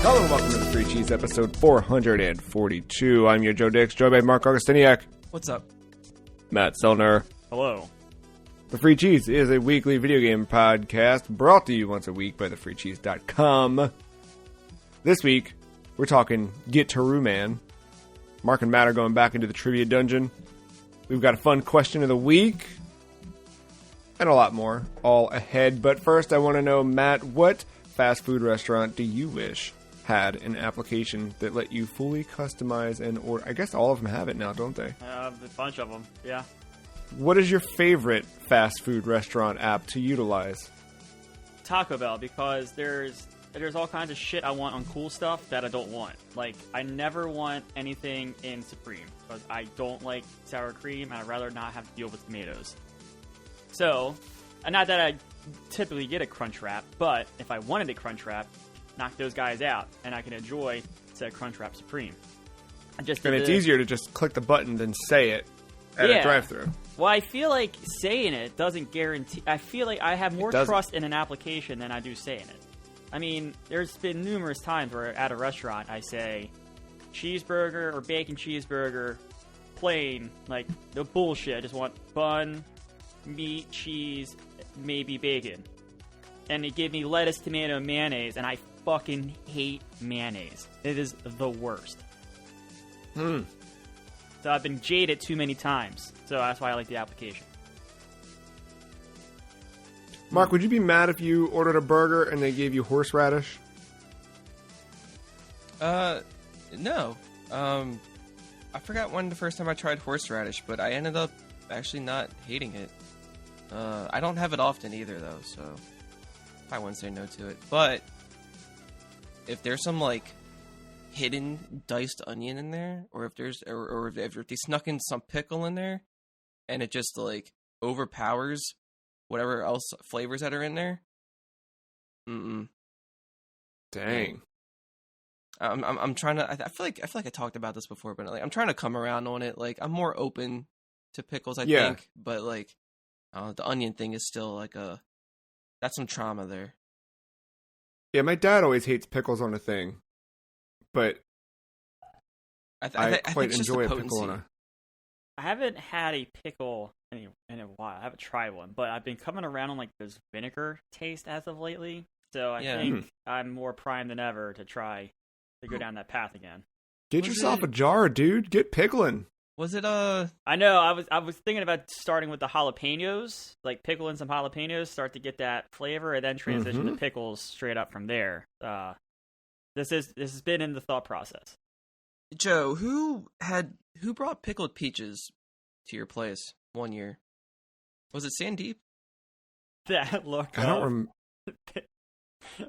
Hello and welcome to the Free Cheese, episode 442. I'm your Joe Dix, joined by Mark Augustiniak. What's up? Matt Selner. Hello. The Free Cheese is a weekly video game podcast brought to you once a week by thefreecheese.com. This week, we're talking Gitaroo Man. Mark and Matt are going back into the trivia dungeon. We've got a fun question of the week. And a lot more, all ahead. But first, I want to know, Matt, what fast food restaurant do you wish had an application that let you fully customize and order? I guess all of them have it now, don't they? A bunch of them, yeah. What is your favorite fast food restaurant app to utilize? Taco Bell, because there's all kinds of shit I want on cool stuff that I don't want. Like, I never want anything in Supreme, because I don't like sour cream, and I'd rather not have to deal with tomatoes. So, not that I typically get a Crunch Wrap, but if I wanted a Crunch Wrap, knock those guys out, and I can enjoy said Crunch Wrap Supreme. And it's easier to just click the button than say it at a drive-thru. Well, I feel like saying it doesn't guarantee... I feel like I have more trust in an application than I do saying it. I mean, there's been numerous times where at a restaurant I say cheeseburger or bacon cheeseburger, plain, like, no bullshit. I just want bun, meat, cheese, maybe bacon. And they give me lettuce, tomato, mayonnaise, and I fucking hate mayonnaise. It is the worst. So I've been jaded too many times. So that's why I like the application. Mark, would you be mad if you ordered a burger and they gave you horseradish? No. I forgot when the first time I tried horseradish, but I ended up actually not hating it. I don't have it often either, though, so I wouldn't say no to it. But if there's some, like, hidden diced onion in there, or if there's, or if they snuck in some pickle in there, and it just, like, overpowers whatever else flavors that are in there, Dang. I'm trying to. I feel like I talked about this before, but like I'm trying to come around on it. Like I'm more open to pickles, I think, but like the onion thing is still like that's some trauma there. Yeah, my dad always hates pickles on a thing, but I quite enjoy a pickle on a. I haven't had a pickle in a while. I haven't tried one, but I've been coming around on like this vinegar taste as of lately. So I think I'm more primed than ever to try to go down that path again. Get yourself a jar, dude. Get pickling. Was it I know. I was thinking about starting with the jalapenos, like pickling some jalapenos, start to get that flavor, and then transition to pickles straight up from there. This has been in the thought process. Joe, who brought pickled peaches to your place one year? Was it Sandeep? That look. I don't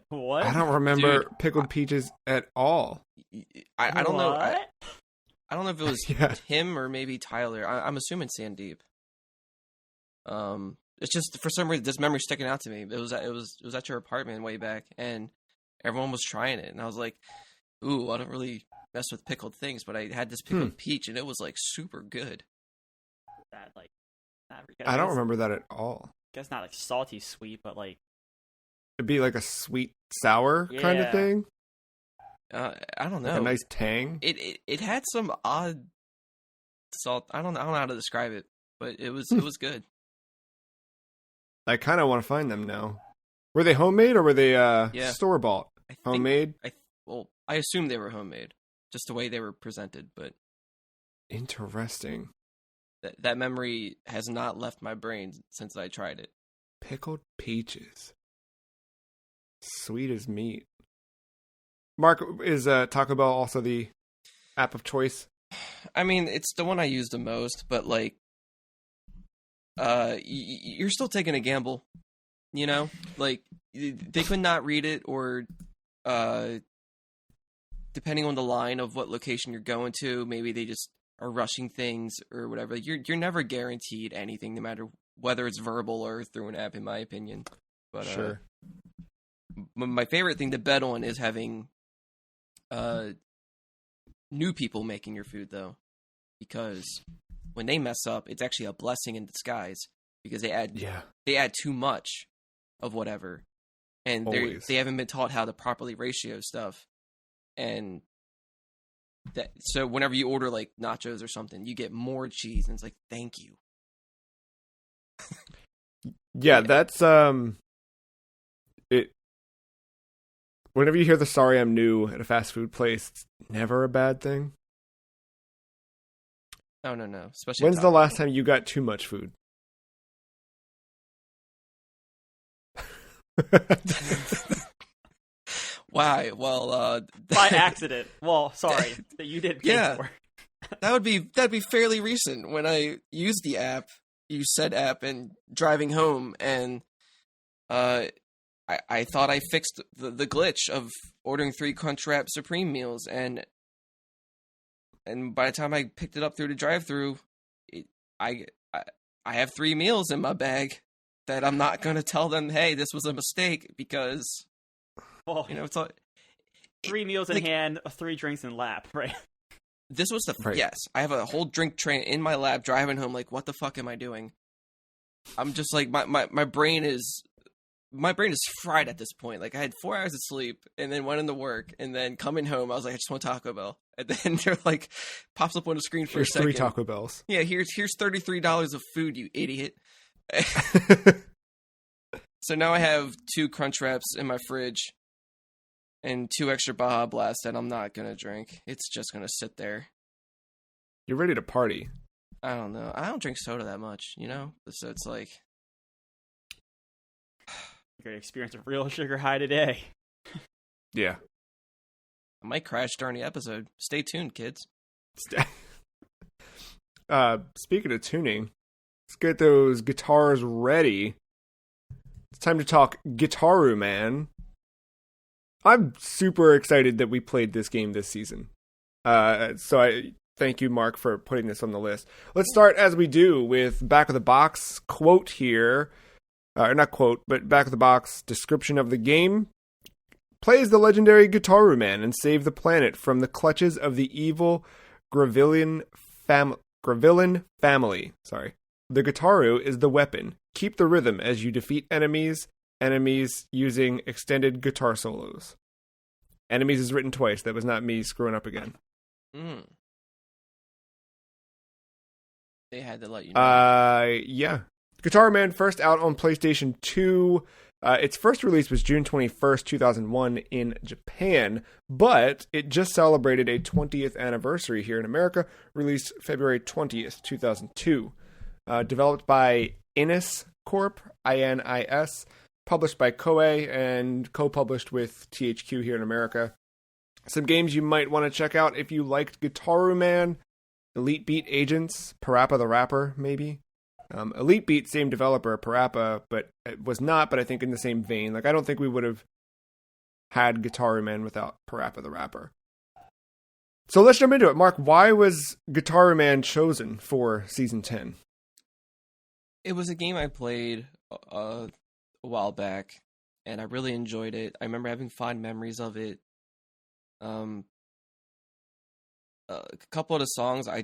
What? I don't remember Dude, pickled peaches at all. I don't know. I don't know if it was him or maybe Tyler. I'm assuming Sandeep. It's just for some reason this memory's sticking out to me. It was at your apartment way back, and everyone was trying it, and I was like, "Ooh, I don't really mess with pickled things," but I had this pickled peach, and it was like super good. That like, I don't remember that at all. I guess not like salty sweet, but like it'd be like a sweet sour kind of thing. I don't know. Like a nice tang. It had some odd salt. I don't know how to describe it, but it was good. I kind of want to find them now. Were they homemade or were they store bought? Homemade. I assume they were homemade, just the way they were presented. But interesting. That memory has not left my brain since I tried it. Pickled peaches. Sweet as meat. Mark, is Taco Bell also the app of choice? I mean, it's the one I use the most, but like, you're still taking a gamble, you know? Like, they could not read it, or depending on the line of what location you're going to, maybe they just are rushing things or whatever. You're never guaranteed anything, no matter whether it's verbal or through an app, in my opinion. But sure. My favorite thing to bet on is having new people making your food, though, because when they mess up, it's actually a blessing in disguise, because they add too much of whatever, and they haven't been taught how to properly ratio stuff, and so whenever you order like nachos or something, you get more cheese, and it's like, thank you. Yeah, that's it. Whenever you hear the "sorry, I'm new" at a fast food place, it's never a bad thing. Oh no, especially. When's the last time you got too much food? Why? Well, by accident. Well, sorry that you didn't pay for. that'd be fairly recent when I used said app, and driving home, and I thought I fixed the glitch of ordering 3 Crunchwrap Supreme meals, and by the time I picked it up through the drive-through, I have 3 meals in my bag that I'm not going to tell them, hey, this was a mistake, because, well, it's all 3 meals in hand, 3 drinks in lap, right? This was yes, I have a whole drink tray in my lap driving home, like, what the fuck am I doing? I'm just like, my brain is fried at this point. Like, I had 4 hours of sleep, and then went into work, and then coming home, I was like, I just want Taco Bell. And then they're like, pops up on the screen for a second. Here's 3 Taco Bells. Yeah, here's $33 of food, you idiot. So now I have 2 Crunchwraps in my fridge, and 2 extra Baja Blast that I'm not gonna drink. It's just gonna sit there. You're ready to party. I don't know. I don't drink soda that much, So it's like... You're gonna experience a real sugar high today. Yeah. I might crash during the episode. Stay tuned, kids. Speaking of tuning, let's get those guitars ready. It's time to talk Gitaroo Man. I'm super excited that we played this game this season. So I thank you, Mark, for putting this on the list. Let's start, as we do, with back of the box quote here. Not quote, but back of the box description of the game. Play as the legendary Gitaroo Man and save the planet from the clutches of the evil Gravillian family. Sorry. The Gitaroo is the weapon. Keep the rhythm as you defeat enemies using extended guitar solos. Enemies is written twice. That was not me screwing up again. They had to let you know. Yeah. Gitaroo Man first out on PlayStation 2. Its first release was June 21st, 2001 in Japan, but it just celebrated a 20th anniversary here in America, released February 20th, 2002. Developed by Inis Corp, INIS, published by Koei, and co-published with THQ here in America. Some games you might want to check out if you liked Gitaroo Man: Elite Beat Agents, Parappa the Rapper, maybe. Elite Beat, same developer, Parappa, but it was not, but I think in the same vein. Like, I don't think we would have had Gitaroo Man without Parappa the Rapper. So let's jump into it. Mark, why was Gitaroo Man chosen for Season 10? It was a game I played a while back, and I really enjoyed it. I remember having fond memories of it. A couple of the songs I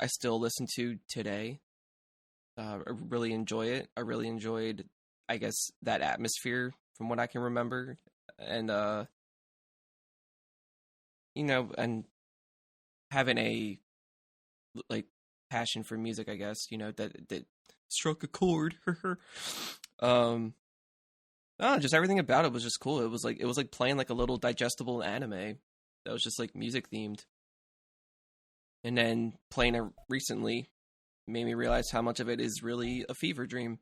still listen to today. I really enjoy it. I really enjoyed, I guess, that atmosphere from what I can remember. And, and having a, like, passion for music, I guess, that struck a chord. Just everything about it was just cool. It was like playing like a little digestible anime that was just like music themed. And then playing it recently made me realize how much of it is really a fever dream.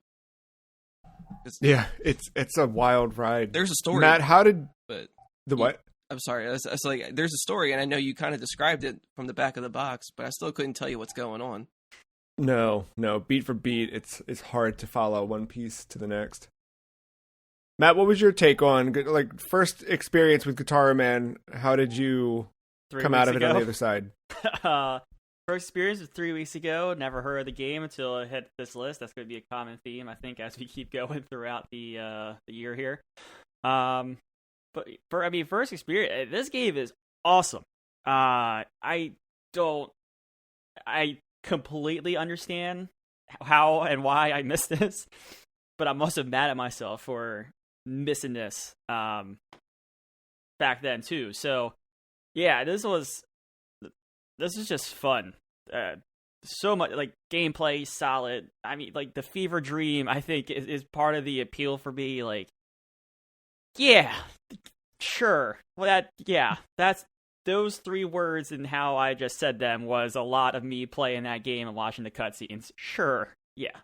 It's a wild ride. There's a story. Matt, how did... But what? I'm sorry. It's like, there's a story, and I know you kind of described it from the back of the box, but I still couldn't tell you what's going on. No. Beat for beat, it's hard to follow one piece to the next. Matt, what was your take on, like, first experience with Gitaroo Man? How did you come out of it on the other side? First experience was 3 weeks ago. Never heard of the game until I hit this list. That's going to be a common theme, I think, as we keep going throughout the year here. But first experience, this game is awesome. I completely understand how and why I missed this, but I'm also mad at myself for missing this back then too. So Yeah, this was just fun. So much, like, gameplay solid. I mean, like, the fever dream, I think, is part of the appeal for me. Like, yeah, sure. Well, that's those three words and how I just said them was a lot of me playing that game and watching the cutscenes. Sure, yeah.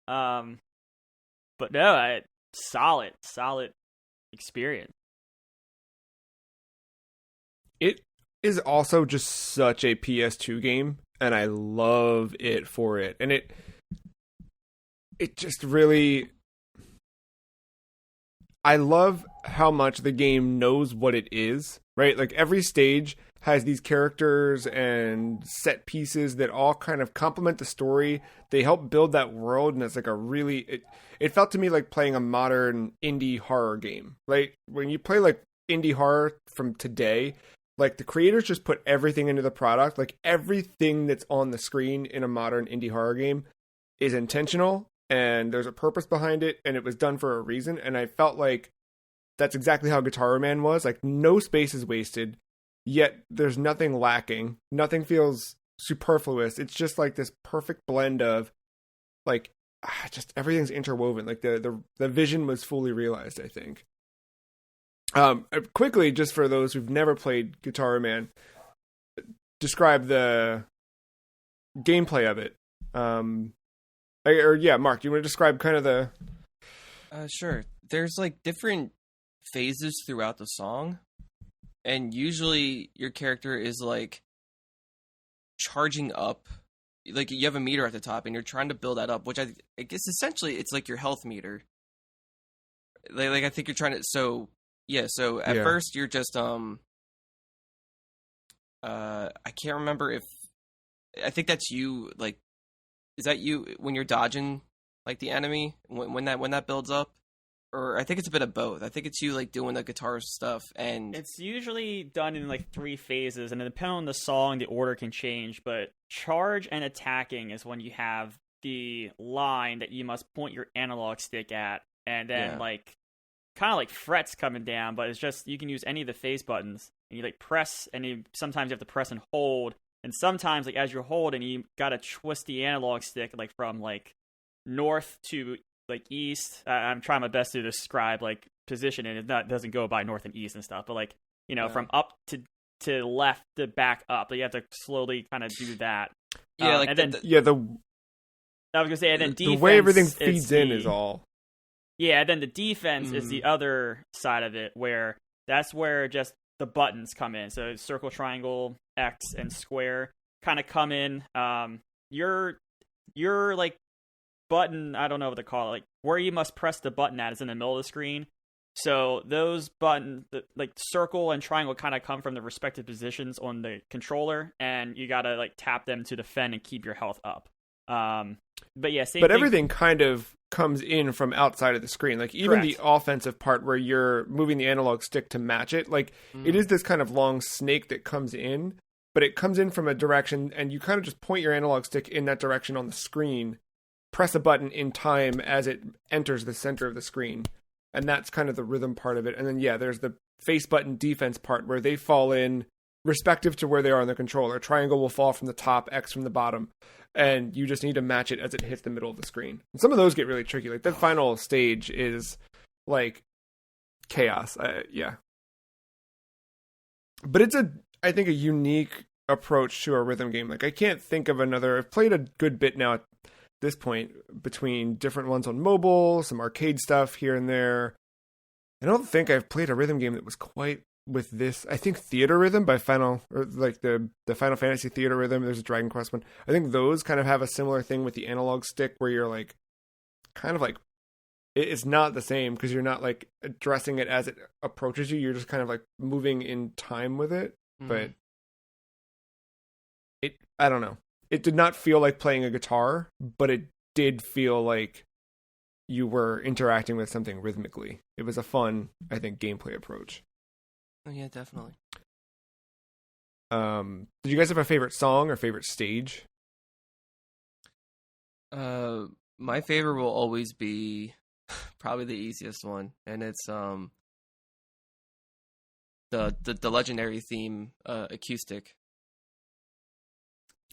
But no, solid experience. It is also just such a PS2 game, and I love it for it. And it just really... I love how much the game knows what it is, right? Like, every stage has these characters and set pieces that all kind of complement the story. They help build that world, and it's like a really... It felt to me like playing a modern indie horror game. Like, when you play, like, indie horror from today, like, the creators just put everything into the product. Like, everything that's on the screen in a modern indie horror game is intentional, and there's a purpose behind it, and it was done for a reason. And I felt like that's exactly how Gitaroo Man was. Like, no space is wasted, yet there's nothing lacking. Nothing feels superfluous. It's just like this perfect blend of, like, just everything's interwoven. Like, the vision was fully realized, I think. Quickly, just for those who've never played Gitaroo Man, describe the gameplay of it. Mark, do you want to describe kind of the... Sure. There's, like, different phases throughout the song, and usually your character is, like, charging up. Like, you have a meter at the top, and you're trying to build that up, which I guess essentially it's like your health meter. Like I think you're trying to... So at first you're just, I can't remember if... I think that's you, like... Is that you when you're dodging, like, the enemy when that builds up, or I think it's a bit of both. I think it's you, like, doing the guitar stuff, and it's usually done in, like, 3 phases, and depending on the song, the order can change. But charge and attacking is when you have the line that you must point your analog stick at, and then like kind of like frets coming down. But it's just you can use any of the face buttons, and you, like, press, and sometimes you have to press and hold. And sometimes, like, as you're holding, you gotta twist the analog stick, like, from, like, north to, like, east. I'm trying my best to describe, like, position, and it doesn't go by north and east and stuff. But, like, you know, from up to left to back up. But you have to slowly kind of do that. Yeah, and then I was gonna say, and then defense, the way everything feeds in is all. Yeah, and then the defense is the other side of it, where that's where just the buttons come in. So circle, triangle, X, and square kind of come in. Your like button, I don't know what to call it, like where you must press the button at is in the middle of the screen. So those buttons, like circle and triangle, kind of come from the respective positions on the controller, and you gotta, like, tap them to defend and keep your health up. But yeah, same thing. Everything kind of comes in from outside of the screen. Like, even the offensive part where you're moving the analog stick to match it, like, it is this kind of long snake that comes in, but it comes in from a direction, and you kind of just point your analog stick in that direction on the screen, press a button in time as it enters the center of the screen. And that's kind of the rhythm part of it. And then, there's the face button defense part where they fall in respective to where they are on the controller. Triangle will fall from the top, X from the bottom. And you just need to match it as it hits the middle of the screen. And some of those get really tricky. Like, that final stage is, like, chaos. But it's I think, a unique approach to a rhythm game. Like, I can't think of another... I've played a good bit now at this point between different ones on mobile, some arcade stuff here and there. I don't think I've played a rhythm game that was quite with this. I think Theater Rhythm by Final Fantasy Theater Rhythm. There's a Dragon Quest one. I think those kind of have a similar thing with the analog stick where you're, like, kind of like, it's not the same because you're not, like, addressing it as it approaches you. You're just kind of, like, moving in time with it. But I don't know. It did not feel like playing a guitar, but it did feel like you were interacting with something rhythmically. It was a fun, I think, gameplay approach. Oh, yeah, definitely. Did you guys have a favorite song or favorite stage? My favorite will always be probably the easiest one, and it's the the legendary theme acoustic.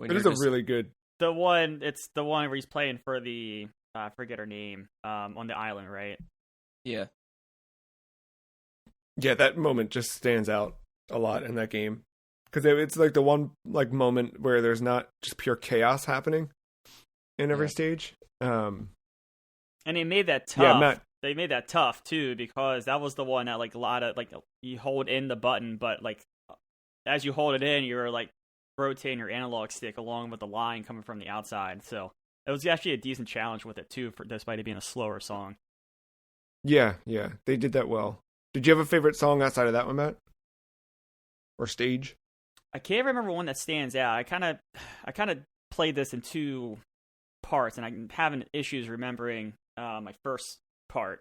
It is a really good. It's the one where he's playing for the I forget her name on the island, right? Yeah. Yeah, that moment just stands out a lot in that game because it's like the one like moment where there's not just pure chaos happening in every stage. And they made that tough. Yeah, they made that tough too because that was the one that like a lot of like you hold in the button, but like as you hold it in, you're like rotating your analog stick along with the line coming from the outside. So it was actually a decent challenge with it too, despite it being a slower song. Yeah, they did that well. Did you have a favorite song outside of that one, Matt? Or stage? I can't remember one that stands out. I kind of played this in two parts, and I'm having issues remembering my first part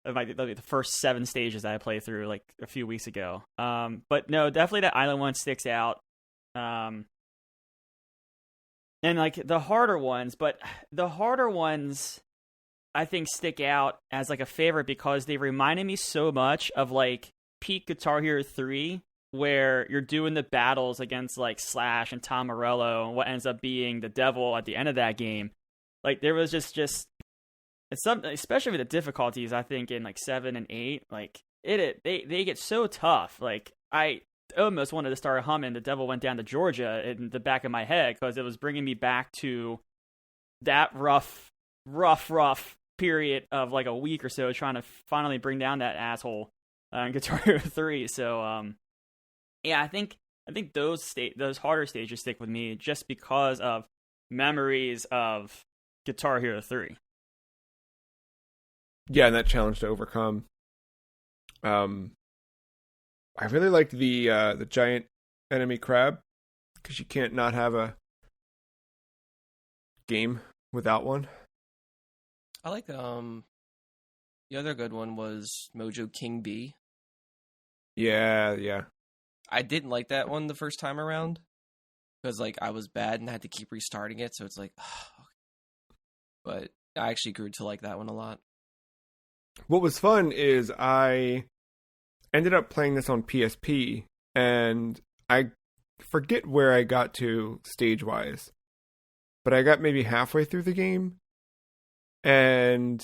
of the first 7 stages that I played through like a few weeks ago. But no, definitely that island one sticks out. And like the harder ones, I think stick out as like a favorite because they reminded me so much of like peak Guitar Hero 3, where you're doing the battles against like Slash and Tom Morello and what ends up being the devil at the end of that game. Like there was just it's something, especially with the difficulties, I think in like 7 and 8, like they get so tough. Like I almost wanted to start humming "The Devil Went Down to Georgia" in the back of my head because it was bringing me back to that rough period of like a week or so trying to finally bring down that asshole in Guitar Hero 3. So yeah, I think those harder stages stick with me just because of memories of Guitar Hero 3. Yeah, and that challenge to overcome. I really liked the giant enemy crab because you can't not have a game without one. I like the other good one was Mojo King B. Yeah. I didn't like that one the first time around because like I was bad and I had to keep restarting it, so it's like, but I actually grew to like that one a lot. What was fun is I ended up playing this on PSP, and I forget where I got to stage-wise, but I got maybe halfway through the game, and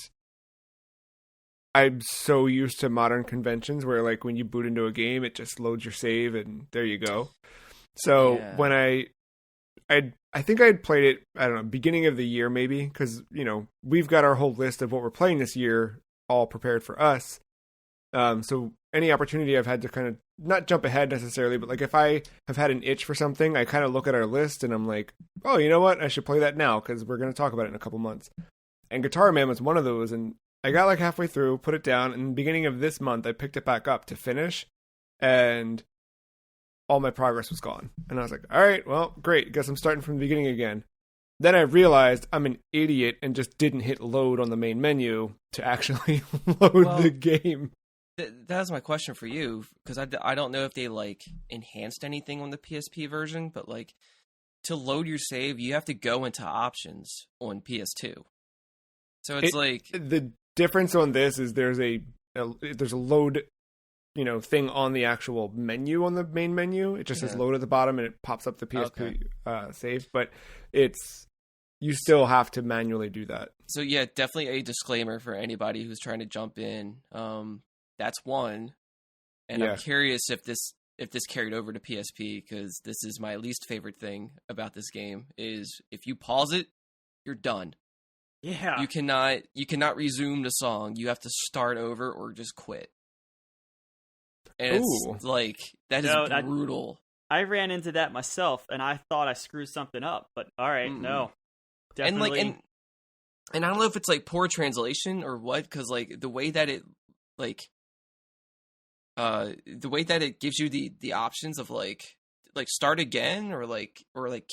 I'm so used to modern conventions where, like, when you boot into a game, it just loads your save, and there you go. So when I think I had played it, I don't know, beginning of the year maybe, because, you know, we've got our whole list of what we're playing this year all prepared for us. So any opportunity I've had to kind of not jump ahead necessarily, but like if I have had an itch for something, I kind of look at our list and I'm like, oh, you know what? I should play that now because we're going to talk about it in a couple months. And Gitaroo Man was one of those. And I got like halfway through, put it down. And in the beginning of this month, I picked it back up to finish. And all my progress was gone. And I was like, all right, well, great. Guess I'm starting from the beginning again. Then I realized I'm an idiot and just didn't hit load on the main menu to actually load the game. That was my question for you, because I don't know if they like enhanced anything on the PSP version, but like to load your save, you have to go into options on PS2. So it's like the difference on this is there's a load, thing on the actual menu on the main menu. It just says load at the bottom and it pops up the PSP save, but you still have to manually do that. So yeah, definitely a disclaimer for anybody who's trying to jump in. That's one, and I'm curious if this carried over to PSP, because this is my least favorite thing about this game is if you pause it, you're done. Yeah, you cannot resume the song. You have to start over or just quit. And it's like that is brutal. I ran into that myself, and I thought I screwed something up. But all right, no, definitely. And I don't know if it's like poor translation or what, because like the way that it gives you the options of like start again or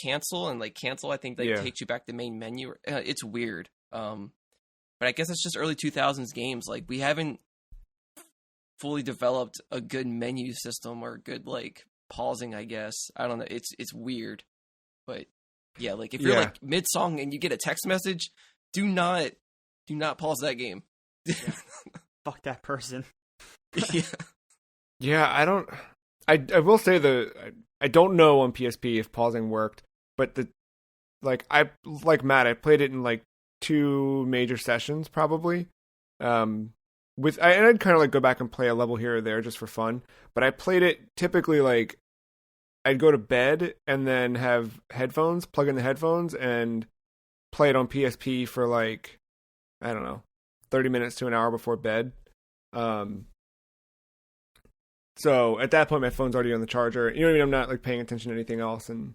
cancel, and like cancel I think takes you back to the main menu. It's weird. But I guess it's just early 2000s games. Like we haven't fully developed a good menu system or good like pausing, I guess. I don't know. It's weird. But yeah, like if you're like mid song and you get a text message, do not pause that game. Fuck that person. Yeah, I don't. I will say I don't know on PSP if pausing worked, but like Matt, I played it in like 2 major sessions probably. And I'd kind of like go back and play a level here or there just for fun, but I played it typically like I'd go to bed and then have headphones, plug in the headphones, and play it on PSP for like, I don't know, 30 minutes to an hour before bed. So at that point, my phone's already on the charger. You know what I mean? I'm not like paying attention to anything else, and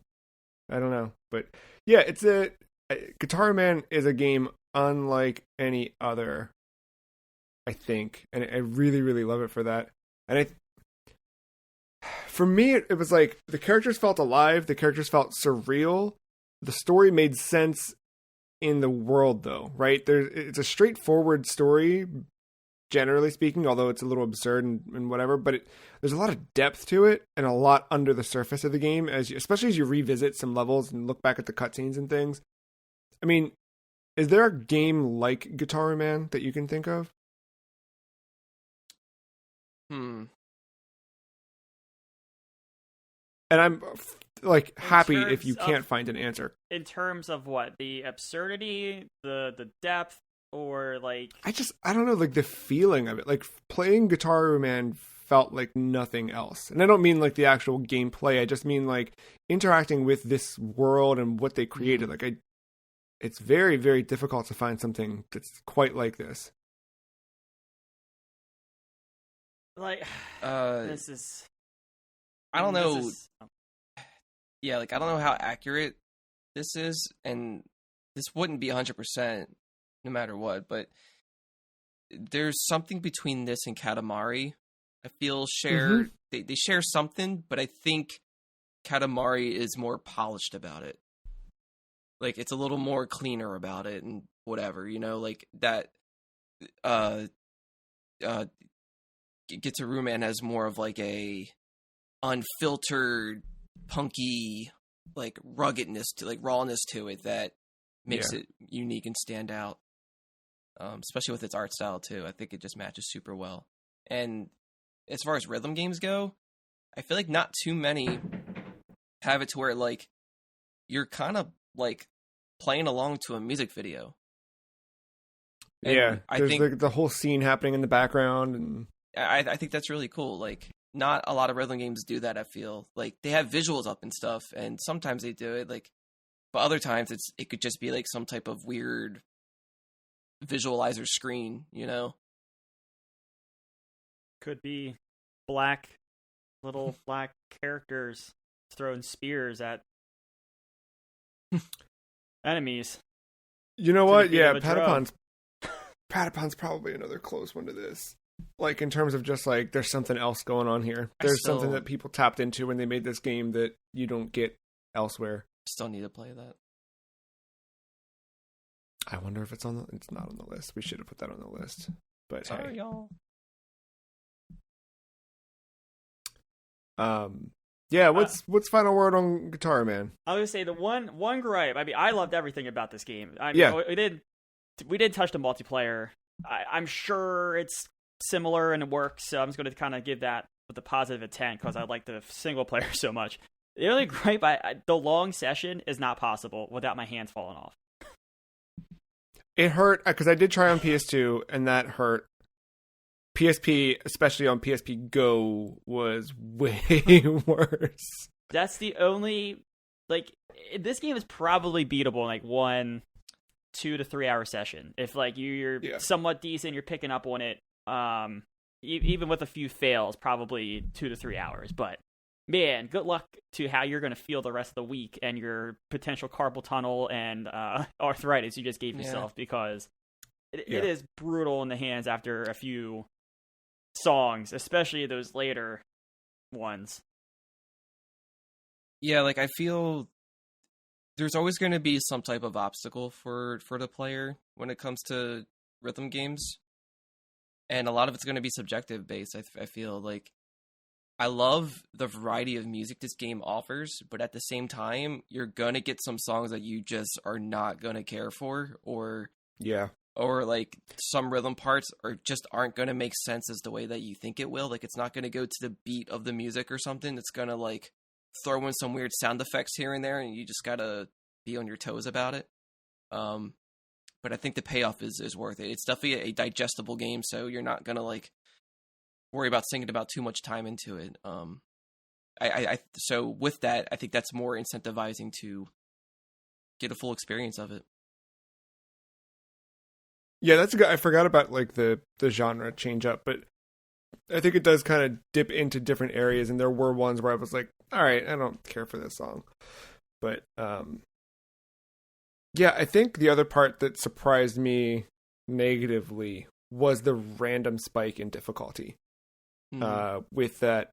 I don't know. But yeah, Gitaroo Man is a game unlike any other, I think, and I really, really love it for that. And for me, it was like the characters felt alive, the characters felt surreal, the story made sense in the world, though, right? It's a straightforward story, generally speaking, although it's a little absurd and whatever. But there's a lot of depth to it and a lot under the surface of the game, especially as you revisit some levels and look back at the cutscenes and things. I mean, is there a game like Gitaroo Man that you can think of? And I'm like happy if you can't find an answer. In terms of what? The absurdity, the depth, or like I don't know, like the feeling of it. Like playing Gitaroo Man felt like nothing else. And I don't mean like the actual gameplay, I just mean like interacting with this world and what they created. Like it's very, very difficult to find something that's quite like this. Like this is I don't know. Yeah, like I don't know how accurate this is, and this wouldn't be 100% no matter what, but there's something between this and Katamari. I feel they share something, but I think Katamari is more polished about it. Like it's a little more cleaner about it and whatever, you know, like that Gitaroo Man has more of like a unfiltered, punky, like ruggedness to like rawness to it that makes it unique and stand out. Especially with its art style too. I think it just matches super well. And as far as rhythm games go, I feel like not too many have it to where like you're kind of like playing along to a music video. And yeah, there's like the whole scene happening in the background, and I think that's really cool. Like, not a lot of rhythm games do that. I feel like they have visuals up and stuff, and sometimes they do it. Like, but other times it could just be like some type of weird visualizer screen, you know? Could be little black characters throwing spears at enemies. You know what? Yeah, Patapon's probably another close one to this. Like, in terms of just, like, there's something else going on here. There's something that people tapped into when they made this game that you don't get elsewhere. Still need to play that. I wonder if it's not on the list. We should have put that on the list. But sorry, hey. y'all. Yeah, what's final word on Gitaroo Man? I was gonna say the one gripe. I mean, I loved everything about this game. I mean, we did touch the multiplayer. I'm sure it's similar and it works. So I'm just gonna kind of give that with a positive intent because I like the single player so much. The only gripe, the long session is not possible without my hands falling off. It hurt because I did try on PS2 and that hurt. PSP, especially on PSP Go, was way worse. That's the only, like, this game is probably beatable in like 1 2 to 3 hour session. If like you're somewhat decent, you're picking up on it. Even with a few fails, probably 2 to 3 hours. But man, good luck to how you're going to feel the rest of the week and your potential carpal tunnel and arthritis you just gave yourself, because it is brutal in the hands after a few songs, especially those later ones. Yeah, like I feel there's always going to be some type of obstacle for the player when it comes to rhythm games, and a lot of it's going to be subjective based. I feel like I love the variety of music this game offers, but at the same time, you're gonna get some songs that you just are not gonna care for, or or like some rhythm parts aren't going to make sense as the way that you think it will. Like it's not going to go to the beat of the music or something. It's going to like throw in some weird sound effects here and there, and you just got to be on your toes about it. But I think the payoff is worth it. It's definitely a digestible game, so you're not going to like worry about sinking about too much time into it. So with that, I think that's more incentivizing to get a full experience of it. Yeah, that's good. I forgot about like the genre change up, but I think it does kind of dip into different areas, and there were ones where I was like, all right, I don't care for this song. But yeah, I think the other part that surprised me negatively was the random spike in difficulty with the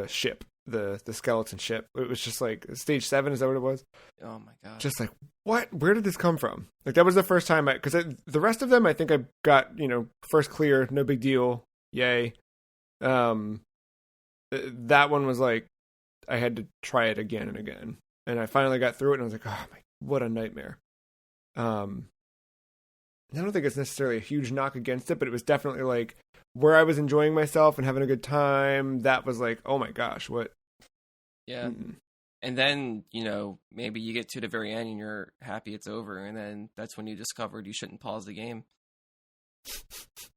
ship. The skeleton ship. It was just like stage 7. Is that what it was? Oh my god! Just like, what? Where did this come from? Like that was the first time because the rest of them I think I got first clear, no big deal, yay. That one was like I had to try it again and again, and I finally got through it, and I was like, oh my, what a nightmare. I don't think it's necessarily a huge knock against it, but it was definitely like where I was enjoying myself and having a good time. That was like, oh my gosh, what? Yeah. And then, maybe you get to the very end and you're happy it's over. And then that's when you discovered you shouldn't pause the game.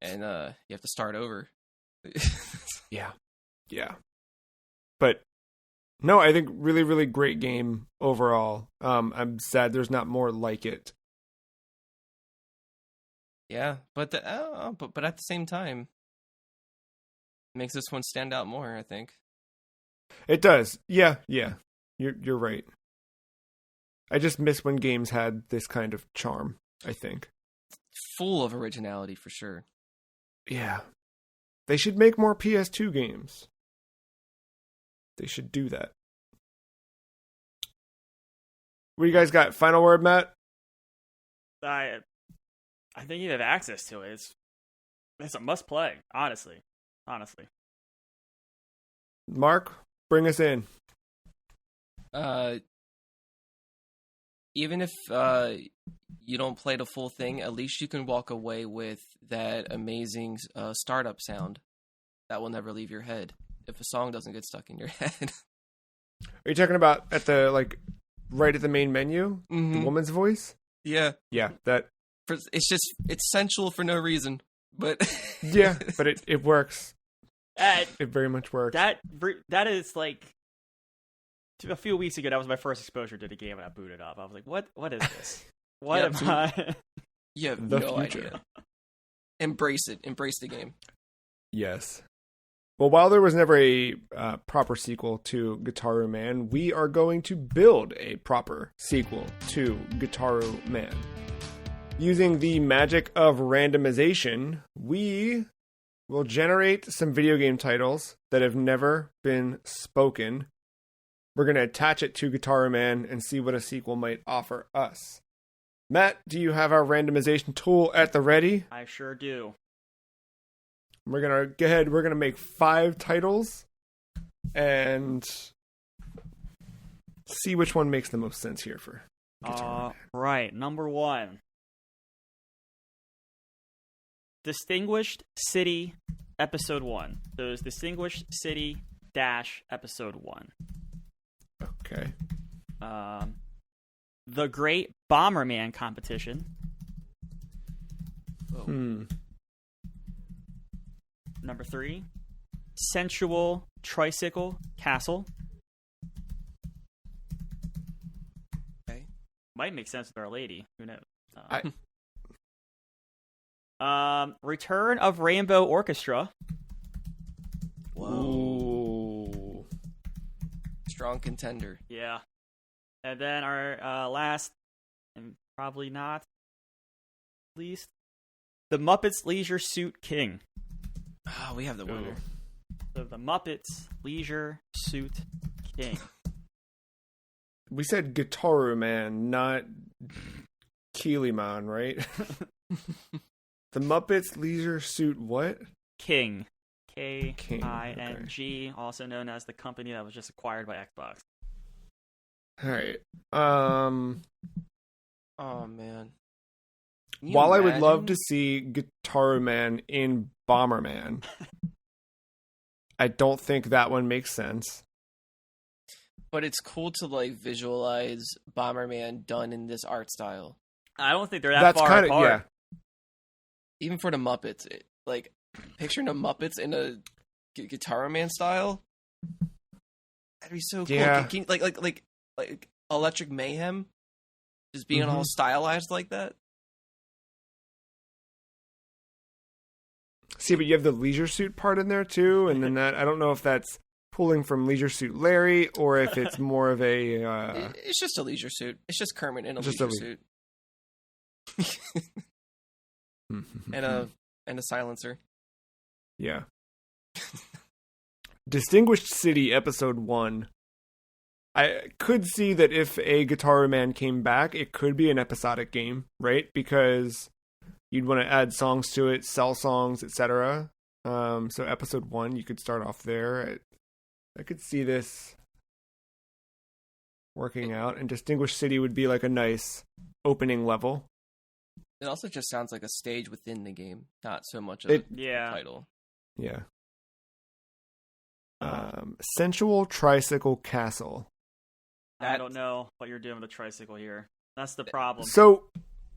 And you have to start over. Yeah. Yeah. But no, I think really, really great game overall. I'm sad there's not more like it. Yeah, but but at the same time, it makes this one stand out more, I think. It does. Yeah. You're right. I just miss when games had this kind of charm, I think. Full of originality, for sure. Yeah. They should make more PS2 games. They should do that. What do you guys got? Final word, Matt? I think you have access to it. It's a must play, honestly. Mark, bring us in. Even if you don't play the full thing, at least you can walk away with that amazing startup sound that will never leave your head if a song doesn't get stuck in your head. Are you talking about at the right at the main menu, the woman's voice? Yeah, that. It's sensual for no reason, but yeah, but it works. It very much works. That is like a few weeks ago. That was my first exposure to the game, and I booted up. I was like, "What is this? What am I?" You have the no future. idea. Embrace it. Embrace the game. Yes. Well, while there was never a proper sequel to Gitaroo Man, we are going to build a proper sequel to Gitaroo Man. Using the magic of randomization, we will generate some video game titles that have never been spoken. We're going to attach it to Gitaroo Man and see what a sequel might offer us. Matt, do you have our randomization tool at the ready? I sure do. We're going to go ahead. We're going to make 5 titles and see which one makes the most sense here for Gitaroo Man. Right. Number 1. Distinguished City Episode 1. So it's Distinguished City Episode 1. Okay. The Great Bomberman Competition. Number 3. Sensual Tricycle Castle. Okay. Might make sense with Our Lady. Who knows? Return of Rainbow Orchestra. Whoa. Strong contender. Yeah. And then our last, and probably not least, The Muppets Leisure Suit King. Oh, we have the winner. So The Muppets Leisure Suit King. We said Gitaroo Man, not Keelyman, right? The Muppets Leisure Suit what? King. K-I-N-G, okay. Also known as the company that was just acquired by Xbox. All right. Oh man. While I would love to see Gitaroo Man in Bomberman, I don't think that one makes sense. But it's cool to like visualize Bomberman done in this art style. I don't think they're that far apart. Yeah. Even for the Muppets, like picturing the Muppets in a Gitaroo Man style, that'd be so cool. Yeah. Can, like Electric Mayhem, just being all stylized like that. See, but you have the Leisure Suit part in there too, and then that I don't know if that's pulling from Leisure Suit Larry or if it's more of a. It's just a Leisure Suit. It's just Kermit in a Leisure Suit. and a silencer. Yeah. Distinguished City Episode 1. I could see that if a Gitaroo Man came back, it could be an episodic game, right? Because you'd want to add songs to it, sell songs, etc. So Episode 1, you could start off there. I could see this working out, and Distinguished City would be like a nice opening level. It also just sounds like a stage within the game, not so much a title. Yeah. Sensual Tricycle Castle. I don't know what you're doing with a tricycle here. That's the problem. So,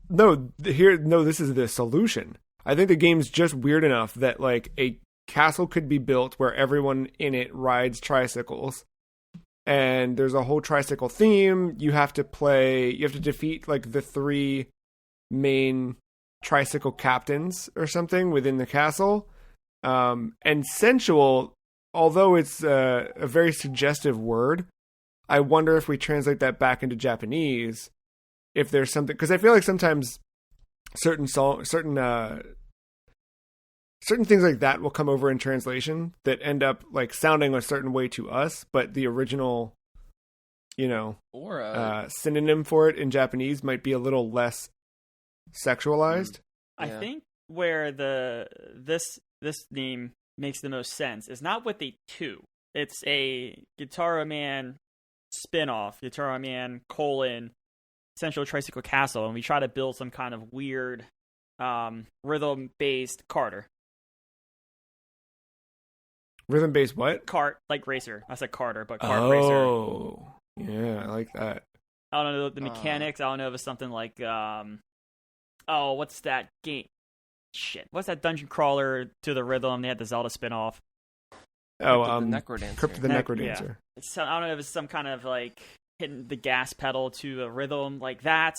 this is the solution. I think the game's just weird enough that like a castle could be built where everyone in it rides tricycles. And there's a whole tricycle theme. You have to defeat like the 3 main tricycle captains or something within the castle. And sensual, although it's a very suggestive word, I wonder if we translate that back into Japanese, if there's something, because I feel like sometimes certain things like that will come over in translation that end up like sounding a certain way to us, but the original, synonym for it in Japanese might be a little less sexualized. I think where this name makes the most sense is not with the 2. It's a Gitaroo Man spin-off, Gitaroo Man : Sensual Tricycle Castle, and we try to build some kind of weird rhythm-based carter. Rhythm-based what? Kart, like racer. I said carter, but kart racer. Oh, yeah, I like that. I don't know the mechanics. I don't know if it's something like, what's that game? Shit, what's that dungeon crawler to the rhythm? They had the Zelda spin-off. Crypt of the Necrodancer. Yeah. I don't know if it's some kind of like hitting the gas pedal to a rhythm like that.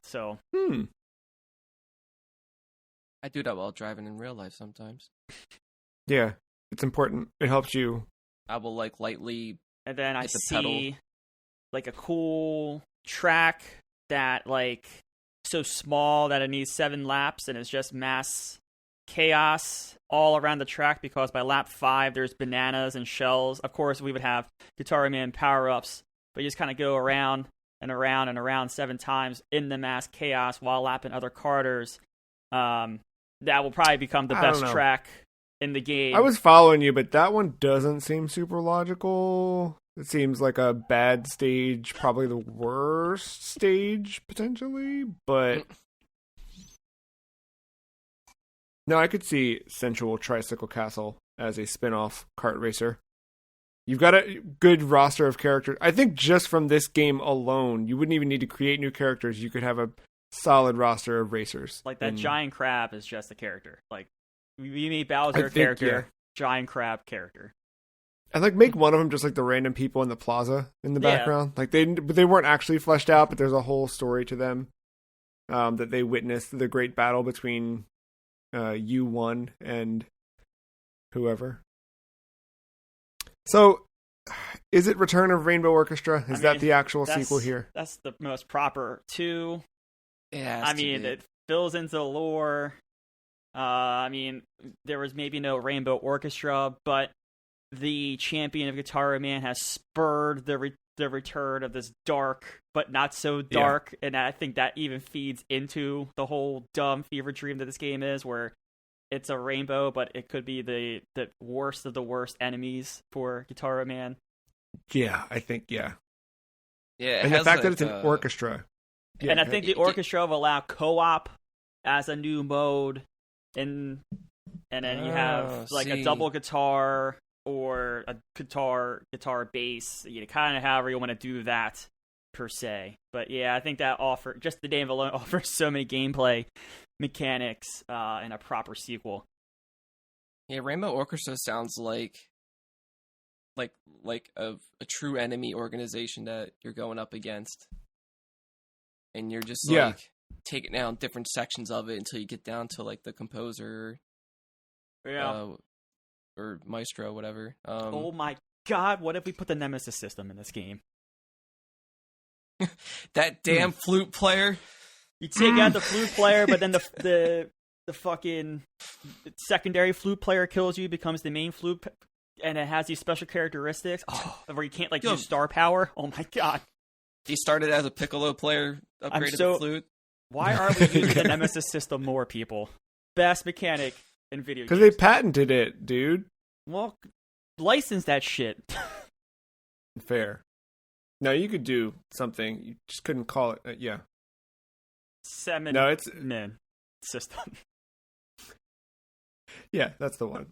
So. I do that while driving in real life sometimes. Yeah, it's important. It helps you. I will like lightly. And then I hit the see pedal. Like a cool track that like so small that it needs 7 laps, and it's just mass chaos all around the track because by lap 5 there's bananas and shells. Of course, we would have Gitaroo Man power-ups, but you just kind of go around and around and around 7 times in the mass chaos while lapping other carters. That will probably become the best track in the game. I was following you, but that one doesn't seem super logical. It seems like a bad stage, probably the worst stage, potentially, but... No, I could see Sensual Tricycle Castle as a spin-off kart racer. You've got a good roster of characters. I think just from this game alone, you wouldn't even need to create new characters. You could have a solid roster of racers. Like that giant crab is just a character. Like, you meet Bowser character, giant crab character. And like make one of them just like the random people in the plaza in the background. Like they weren't actually fleshed out, but there's a whole story to them that they witnessed the great battle between U1 and whoever. So, is it Return of Rainbow Orchestra? Is that the actual sequel here? That's the most proper 2. Yeah, it fills into the lore. There was maybe no Rainbow Orchestra, but the champion of Gitaroo Man has spurred the return of this dark, but not so dark, and I think that even feeds into the whole dumb fever dream that this game is, where it's a rainbow, but it could be the worst of the worst enemies for Gitaroo Man. Yeah, I think, yeah. Yeah, and the fact that it's an orchestra. Yeah, and I think the orchestra will allow co-op as a new mode, and then you have like a double guitar or a guitar bass. You know, kind of however you want to do that per se. But yeah, I think that just the game alone offers so many gameplay mechanics in a proper sequel. Yeah, Rainbow Orchestra sounds like a true enemy organization that you're going up against, and you're just like taking down different sections of it until you get down to like the composer, or maestro, whatever. Oh my god! What if we put the Nemesis system in this game? That damn flute player. You take out the flute player, but then the fucking secondary flute player kills you, becomes the main flute, and it has these special characteristics where you can't use star power. Oh my god! He started as a piccolo player, upgraded the flute. Why are we using the Nemesis system more, people? Best mechanic in video games. Because they patented it, dude. Well, license that shit. Fair. No, you could do something. You just couldn't call it. It's men system. Yeah, that's the one.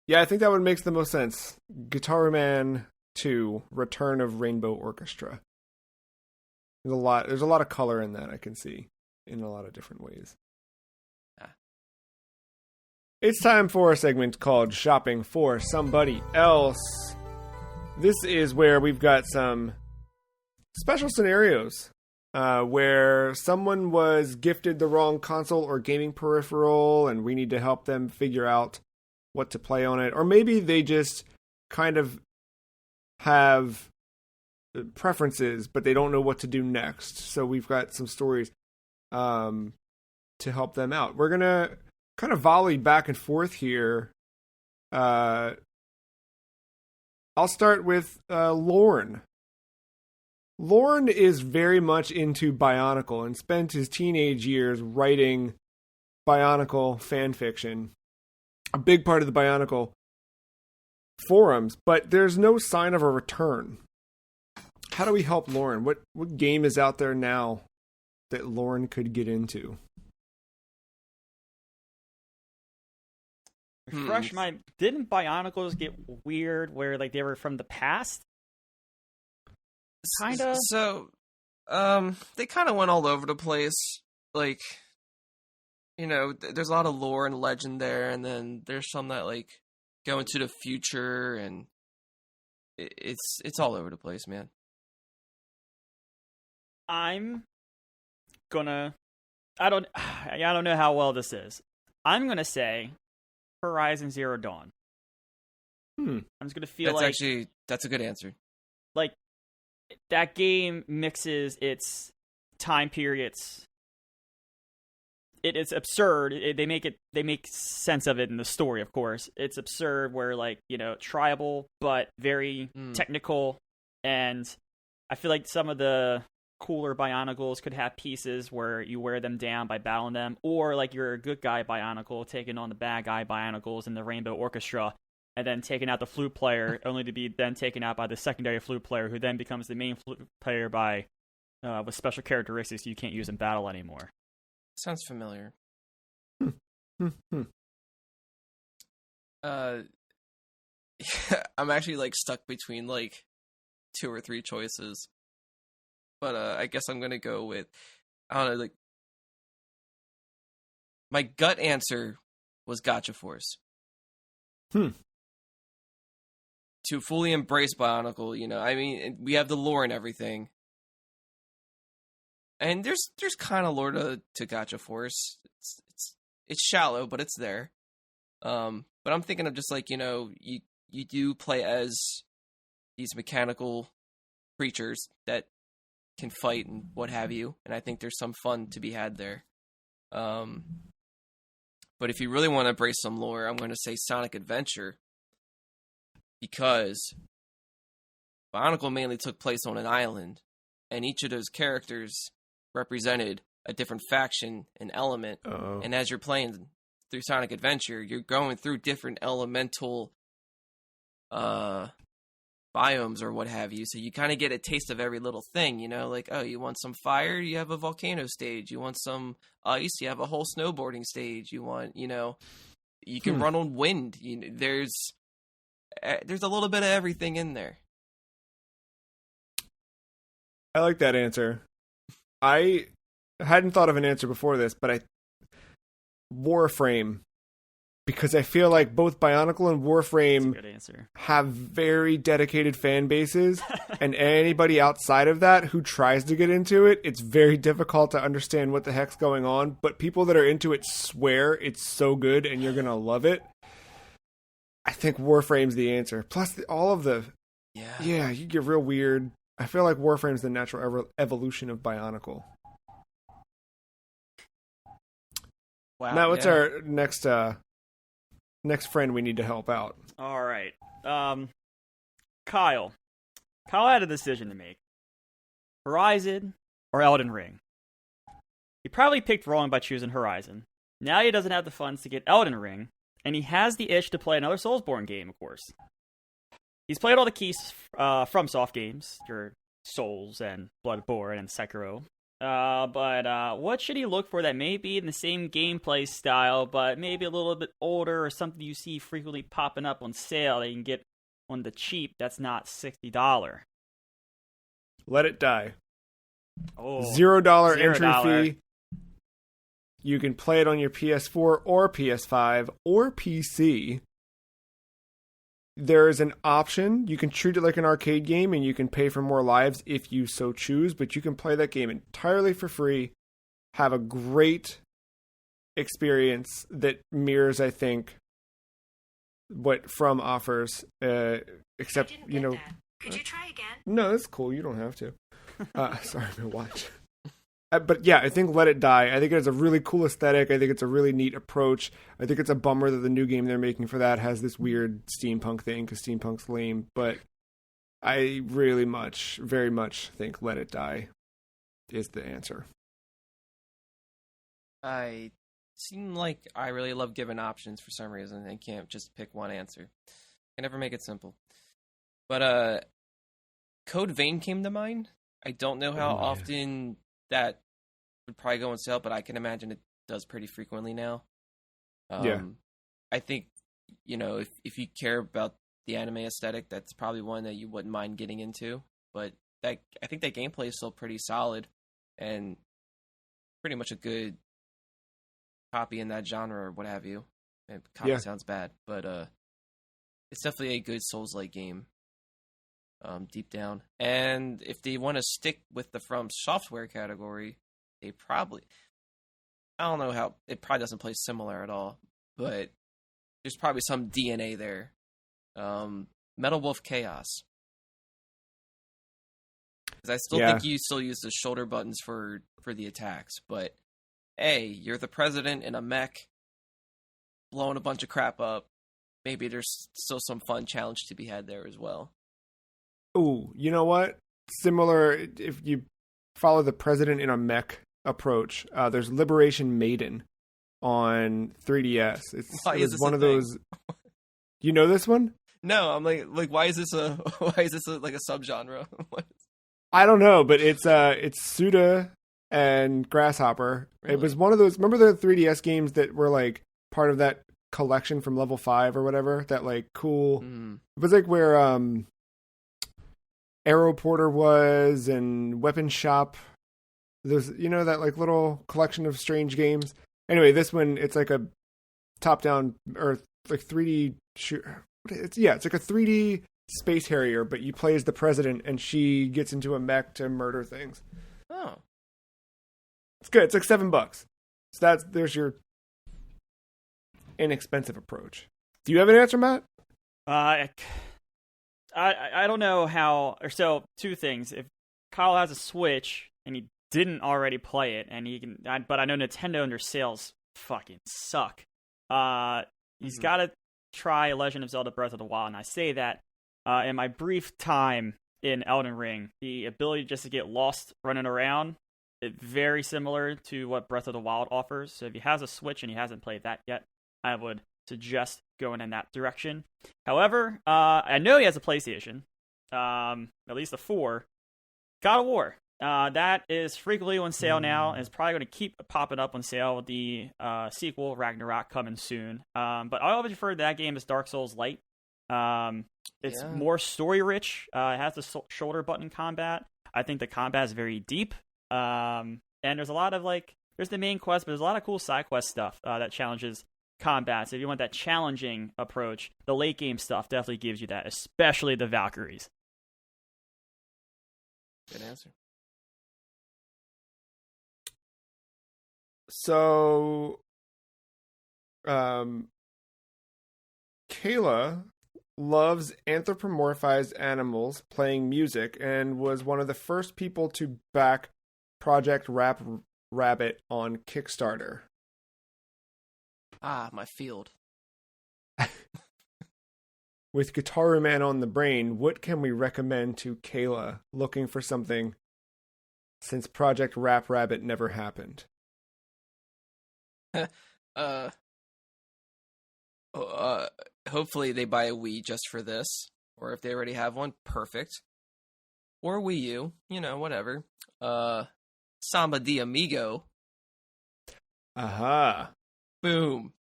Yeah, I think that one makes the most sense. Gitaroo Man 2: Return of Rainbow Orchestra. There's a lot of color in that I can see in a lot of different ways. It's time for a segment called Shopping for Somebody Else. This is where we've got some special scenarios where someone was gifted the wrong console or gaming peripheral, and we need to help them figure out what to play on it. Or maybe they just kind of have preferences, but they don't know what to do next. So we've got some stories to help them out. We're going to kind of volley back and forth here. I'll start with Lauren. Lauren is very much into Bionicle and spent his teenage years writing Bionicle fan fiction. A big part of the Bionicle forums, but there's no sign of a return. How do we help Lauren? What game is out there now that Lauren could get into? Refresh my... Didn't Bionicles get weird where they were from the past? Kinda. So, they kind of went all over the place. Like, there's a lot of lore and legend there, and then there's some that go into the future, and it's all over the place, man. I'm gonna... I don't know how well this is. I'm gonna say Horizon Zero Dawn. I'm just gonna feel that's a good answer. That game mixes its time periods. It's absurd. They make sense of it in the story, of course. It's absurd where tribal but very technical, and I feel like some of the cooler Bionicles could have pieces where you wear them down by battling them, or you're a good guy Bionicle taking on the bad guy Bionicles in the Rainbow Orchestra, and then taking out the flute player, only to be then taken out by the secondary flute player, who then becomes the main flute player with special characteristics you can't use in battle anymore. Sounds familiar. I'm actually stuck between 2 or 3 choices. But I guess I'm gonna go with, I don't know, my gut answer was Gotcha Force. To fully embrace Bionicle, I mean, we have the lore and everything. And there's kind of lore to Gotcha Force. It's shallow, but it's there. But I'm thinking of just you do play as these mechanical creatures that can fight and what have you, and I think there's some fun to be had there. But if you really want to embrace some lore, I'm going to say Sonic Adventure, because Bionicle mainly took place on an island, and each of those characters represented a different faction and element. And as you're playing through Sonic Adventure, you're going through different elemental biomes or what have you. So you kind of get a taste of every little thing, you know, like, oh, you want some fire? You have a volcano stage. You want some ice? You have a whole snowboarding stage. You want, you know, you can run on wind. You know, there's a little bit of everything in there. I like that answer. I hadn't thought of an answer before this, but Warframe, because I feel like both Bionicle and Warframe have very dedicated fan bases, and anybody outside of that who tries to get into it, it's very difficult to understand what the heck's going on, but people that are into it swear it's so good and you're going to love it. I think Warframe's the answer. Plus, all of the... Yeah, you get real weird. I feel like Warframe's the natural evolution of Bionicle. Wow. Now, what's our next friend we need to help out? All right. Kyle. Kyle had a decision to make. Horizon or Elden Ring? He probably picked wrong by choosing Horizon. Now he doesn't have the funds to get Elden Ring, and he has the itch to play another Soulsborne game, of course. He's played all the keys from soft games, your Souls and Bloodborne and Sekiro. But what should he look for that may be in the same gameplay style, but maybe a little bit older, or something you see frequently popping up on sale that you can get on the cheap that's not $60? Let It Die. Oh, $0 entry fee. You can play it on your PS4 or PS5 or PC. There is an option. You can treat it like an arcade game, and you can pay for more lives if you so choose, but you can play that game entirely for free, have a great experience that mirrors, I think, what From offers, except, you know... Could you try again? No, that's cool. You don't have to. Sorry, my watch. But yeah, I think Let It Die. I think it has a really cool aesthetic. I think it's a really neat approach. I think it's a bummer that the new game they're making for that has this weird steampunk thing, because steampunk's lame. But I really very much think Let It Die is the answer. I seem like I really love giving options for some reason. I can't just pick one answer. I never make it simple. But Code Vein came to mind. I don't know how often that would probably go on sale, but I can imagine it does pretty frequently now. I think, you know, if you care about the anime aesthetic, that's probably one that you wouldn't mind getting into. But I think that gameplay is still pretty solid and pretty much a good copy in that genre or what have you. And copy sounds bad, but it's definitely a good Souls-like game. Deep down. And if they want to stick with the From Software category, they probably... I don't know how... It probably doesn't play similar at all, but there's probably some DNA there. Metal Wolf Chaos. Because I still think you still use the shoulder buttons for the attacks, but hey, you're the president in a mech blowing a bunch of crap up. Maybe there's still some fun challenge to be had there as well. Ooh, you know what? Similar, if you follow the president in a mech approach, there's Liberation Maiden on 3DS. It was one of those. You know this one? No, I'm like, why is this like a subgenre? I don't know, but it's Suda and Grasshopper. Really? It was one of those. Remember the 3DS games that were like part of that collection from Level 5 or whatever? That like cool. It was like where Arrow Porter was, and Weapon Shop. There's, you know, that like little collection of strange games. Anyway, this one, it's like a top-down or like 3D it's like a 3D space harrier, but you play as the president, and she gets into a mech to murder things. Oh, it's good. It's like $7. So there's your inexpensive approach. Do you have an answer, Matt? I don't know how, or so two things. If Kyle has a Switch and he didn't already play it, and he can, but I know Nintendo and their sales fucking suck. He's got to try Legend of Zelda Breath of the Wild, and I say that in my brief time in Elden Ring, the ability just to get lost running around, it's very similar to what Breath of the Wild offers. So if he has a Switch and he hasn't played that yet, I would suggest going in that direction. However, I know he has a PlayStation, at least the 4, God of War. That is frequently on sale now, and it's probably going to keep popping up on sale with the sequel, Ragnarok, coming soon. But I always refer to that game as Dark Souls Light. It's more story-rich. It has the shoulder button combat. I think the combat is very deep. And there's a lot of, there's the main quest, but there's a lot of cool side quest stuff that challenges combat. So if you want that challenging approach, the late game stuff definitely gives you that, especially the Valkyries. Good answer. So, Kayla loves anthropomorphized animals playing music and was one of the first people to back Project Rabbit on Kickstarter. Ah, my field. With Gitaroo Man on the brain, what can we recommend to Kayla looking for something since Project Rabbit never happened? Hopefully they buy a Wii just for this, or if they already have one, perfect. Or Wii U, whatever. Samba de Amigo. Aha. Boom.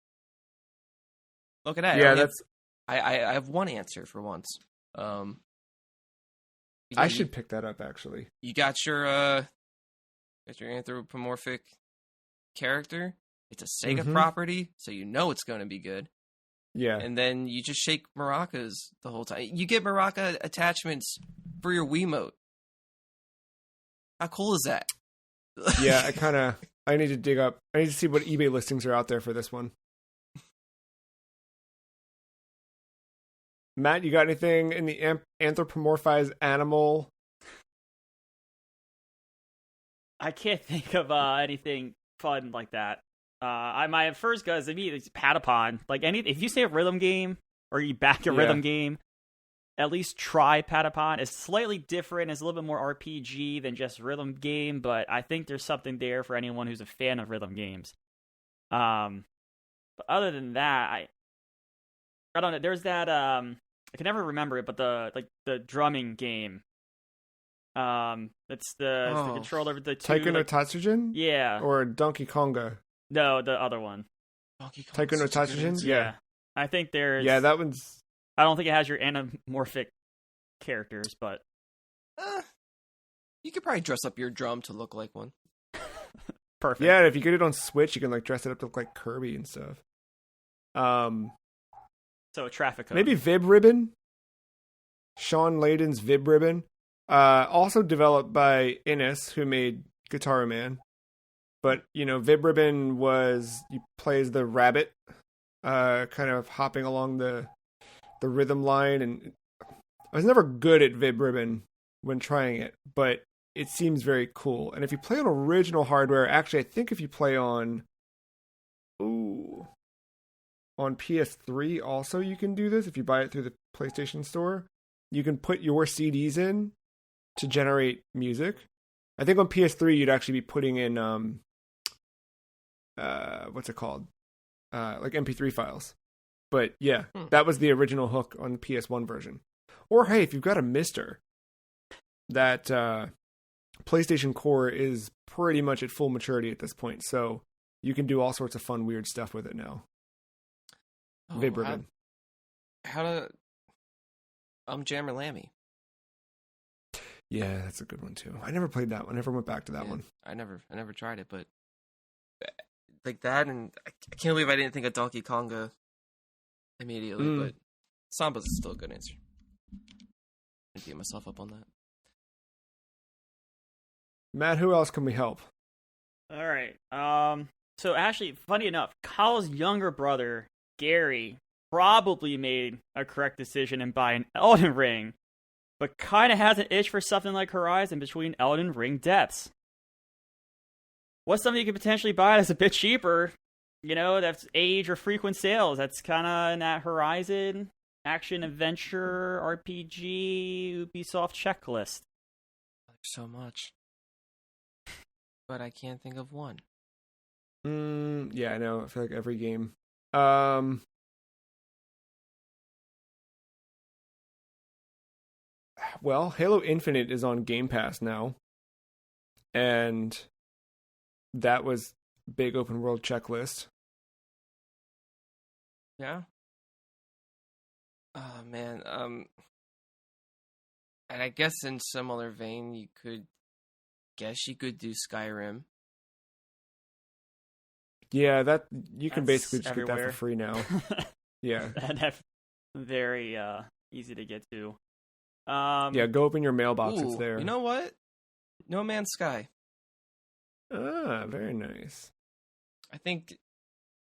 Look at that. Yeah, I have one answer for once. I should pick that up, actually. You got your anthropomorphic character. It's a Sega property, so you know it's going to be good. Yeah. And then you just shake maracas the whole time. You get maraca attachments for your Wiimote. How cool is that? Yeah, I need to dig up. I need to see what eBay listings are out there for this one. Matt, you got anything in the anthropomorphized animal? I can't think of anything fun like that. My first guess is Patapon. If you say a rhythm game or you back a rhythm game, at least try Patapon. It's slightly different. It's a little bit more RPG than just rhythm game, but I think there's something there for anyone who's a fan of rhythm games. But other than that, I don't know. There's that I can never remember it, but the drumming game. It's the controller with the two. Taiko no Tatsujin? Yeah. Or Donkey Konga? No, the other one. Taiko no Tatsujin? Yeah. I think there's... Yeah, that one's... I don't think it has your anamorphic characters, but... You could probably dress up your drum to look like one. Perfect. Yeah, if you get it on Switch, you can dress it up to look like Kirby and stuff. So traffic code. Maybe Vib Ribbon? Sean Layden's Vib Ribbon. Also developed by Innes, who made Gitaroo Man. But, Vib Ribbon plays the rabbit, kind of hopping along the rhythm line. And I was never good at Vib Ribbon when trying it, but it seems very cool. And if you play on original hardware, actually, I think if you play on PS3 also you can do this. If you buy it through the PlayStation Store, you can put your CDs in to generate music. I think on PS3 you'd actually be putting in what's it called? MP3 files. But yeah, that was the original hook on the PS1 version. Or hey, if you've got a Mister, that PlayStation Core is pretty much at full maturity at this point, so you can do all sorts of fun, weird stuff with it now. Vib Ribbon. How to Jammer Lammy. Yeah, that's a good one too. I never played that one. I never went back to that one. I never tried it, but like that, and I can't believe I didn't think of Donkey Konga immediately. But Samba's is still a good answer. I beat myself up on that. Matt, who else can we help? All right. So actually, funny enough, Kyle's younger brother, Gary, probably made a correct decision in buying Elden Ring, but kind of has an itch for something like Horizon between Elden Ring depths. What's something you could potentially buy that's a bit cheaper? That's age or frequent sales. That's kind of in that Horizon action adventure RPG Ubisoft checklist. There's so much, but I can't think of one. Yeah, I know. I feel like every game. Well, Halo Infinite is on Game Pass now. And that was big open world checklist. Yeah. Oh man. And I guess in similar vein, you could do Skyrim. Yeah, that you can That's basically just everywhere. get that for free now. Yeah. And that's very easy to get to. Yeah, go open your mailbox. Ooh, It's there. You know what? No Man's Sky. Ah, very nice. I think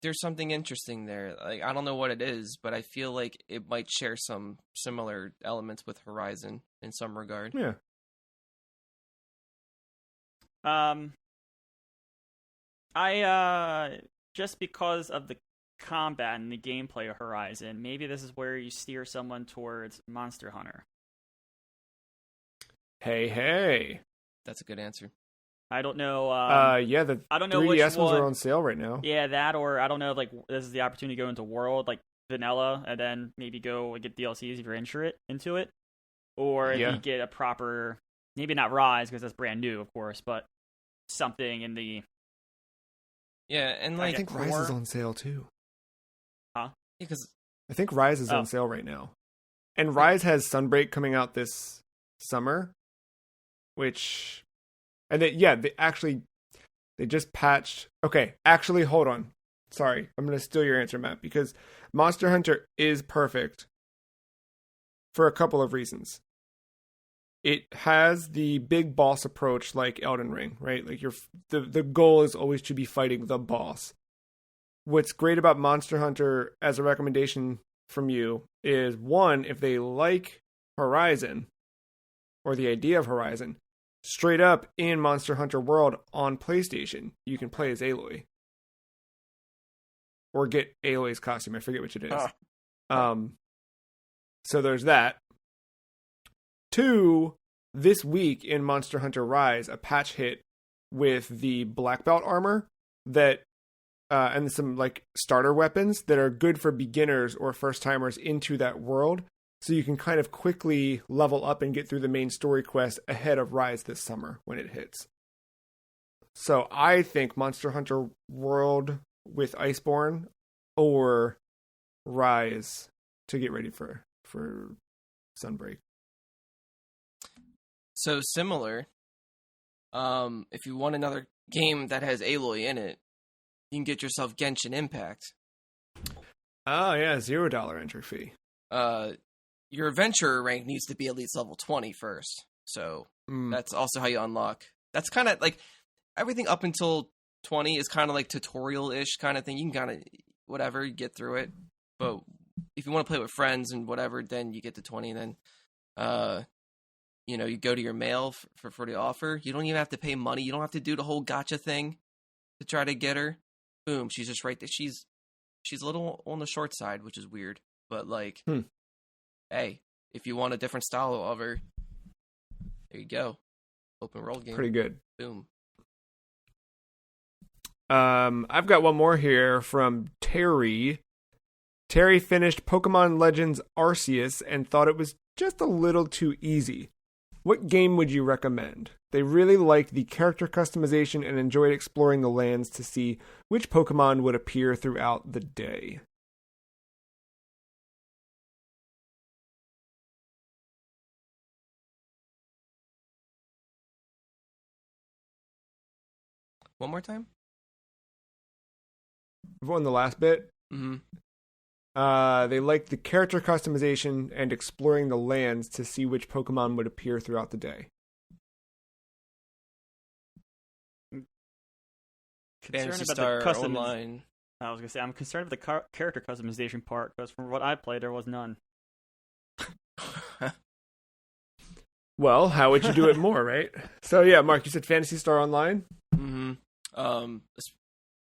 there's something interesting there. Like, I don't know what it is, but I feel like it might share some similar elements with Horizon in some regard. Yeah. I just because of the combat and the gameplay of Horizon, maybe this is where you steer someone towards Monster Hunter. Hey. That's a good answer. I don't know. Yeah, the I don't know 3DS which ones one. are on sale right now. Yeah, that, or I don't know. Like, this is the opportunity to go into World, like vanilla, and then maybe go get DLCs if you're into it, or if you get a proper, maybe not Rise because that's brand new, of course, but something in the. Yeah, and like I think Rise is on sale too. Huh? Because I think Rise is on sale right now, and Rise has Sunbreak coming out this summer, which. And they just patched. Okay, actually, hold on. Sorry, I'm going to steal your answer, Matt, because Monster Hunter is perfect for a couple of reasons. It has the big boss approach like Elden Ring, right? Like the goal is always to be fighting the boss. What's great about Monster Hunter as a recommendation from you is, one, if they like Horizon or the idea of Horizon, straight up in Monster Hunter World on PlayStation, you can play as Aloy. Or get Aloy's costume. I forget which it is. So there's that. 2, this week in Monster Hunter Rise, a patch hit with the black belt armor that and some like starter weapons that are good for beginners or first timers into that world. So you can kind of quickly level up and get through the main story quest ahead of Rise this summer when it hits. So I think Monster Hunter World with Iceborne or Rise to get ready for Sunbreak. So similar. If you want another game that has Aloy in it, you can get yourself Genshin Impact. Oh yeah, $0 entry fee. Your adventurer rank needs to be at least level 20 first. So that's also how you unlock. That's kind of like everything up until 20 is kind of like tutorial-ish kind of thing. You can kind of, whatever, get through it. But if you want to play with friends and whatever, then you get to 20. Then, you go to your mail for the offer. You don't even have to pay money. You don't have to do the whole gotcha thing to try to get her. Boom, she's just right there. She's a little on the short side, which is weird. But, like... Hey, if you want a different style of her, there you go. Open world game. Pretty good. Boom. I've got one more here from Terry. Terry finished Pokemon Legends Arceus and thought it was just a little too easy. What game would you recommend? They really liked the character customization and enjoyed exploring the lands to see which Pokemon would appear throughout the day. One more time? On the last bit? Mm-hmm. They liked the character customization and exploring the lands to see which Pokemon would appear throughout the day. Fantasy Star Online. I was going to say, I'm concerned with the character customization part, because from what I played, there was none. Well, how would you do it more, right? So yeah, Mark, you said Phantasy Star Online? Mm-hmm.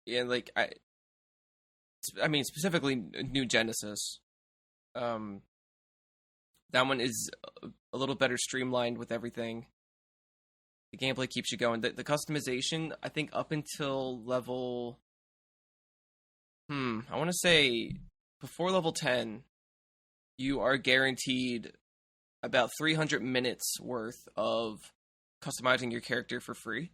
Yeah, like, I mean, specifically New Genesis. That one is a little better streamlined with everything. The gameplay keeps you going. The customization, I think up until level... I want to say before level 10, you are guaranteed about 300 minutes worth of customizing your character for free.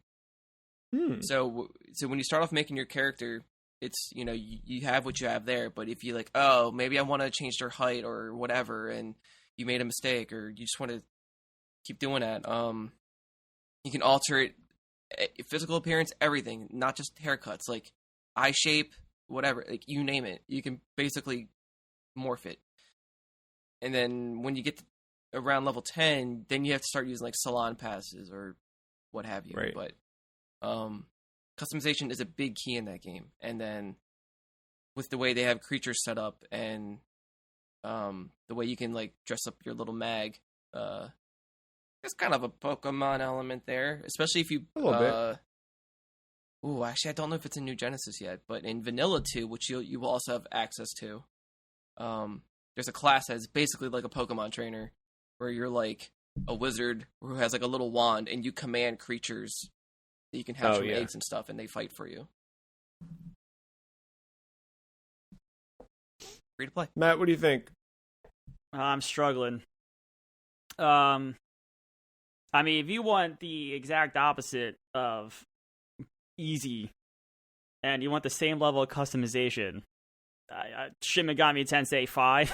So when you start off making your character, it's, you have what you have there, but if you oh, maybe I want to change their height or whatever, and you made a mistake, or you just want to keep doing that, you can alter it, physical appearance, everything, not just haircuts, like eye shape, whatever, you name it. You can basically morph it. And then when you get to around level 10, then you have to start using salon passes or what have you. Right. But customization is a big key in that game. And then with the way they have creatures set up and the way you can dress up your little mag, there's kind of a Pokemon element there, especially if you a little bit. Ooh, actually, I don't know if it's in New Genesis yet, but in Vanilla 2, which you will also have access to, there's a class that's basically like a Pokemon trainer, where you're like a wizard who has a little wand, and you command creatures that you can hatch from eggs and stuff, and they fight for you. Free to play. Matt, what do you think? I'm struggling. I mean, if you want the exact opposite of easy, and you want the same level of customization, Shin Megami Tensei 5.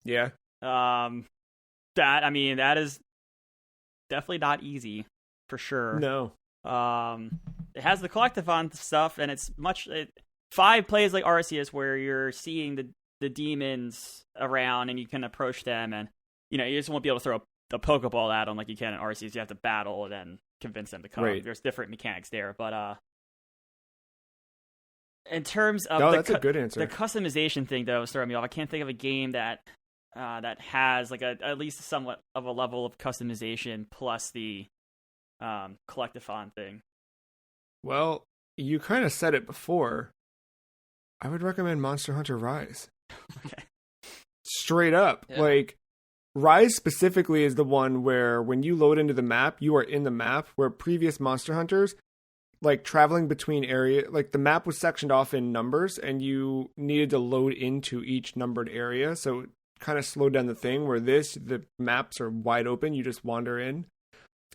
Yeah. That is definitely not easy, for sure. No. It has the collectathon stuff, and it's 5 plays like Arceus, where you're seeing the demons around, and you can approach them, and you just won't be able to throw a Pokeball at them like you can in Arceus. You have to battle and then convince them to come. Right. There's different mechanics there, but in terms of that's a good answer. The customization thing, though, is throwing me off. I can't think of a game that has at least somewhat of a level of customization plus the collectathon thing. Well, you kind of said it before. I would recommend Monster Hunter Rise. Okay. Straight up. Yeah. Rise specifically is the one where when you load into the map, you are in the map, where previous Monster Hunters, traveling between areas, the map was sectioned off in numbers, and you needed to load into each numbered area, so it kind of slowed down the thing, where the maps are wide open, you just wander in.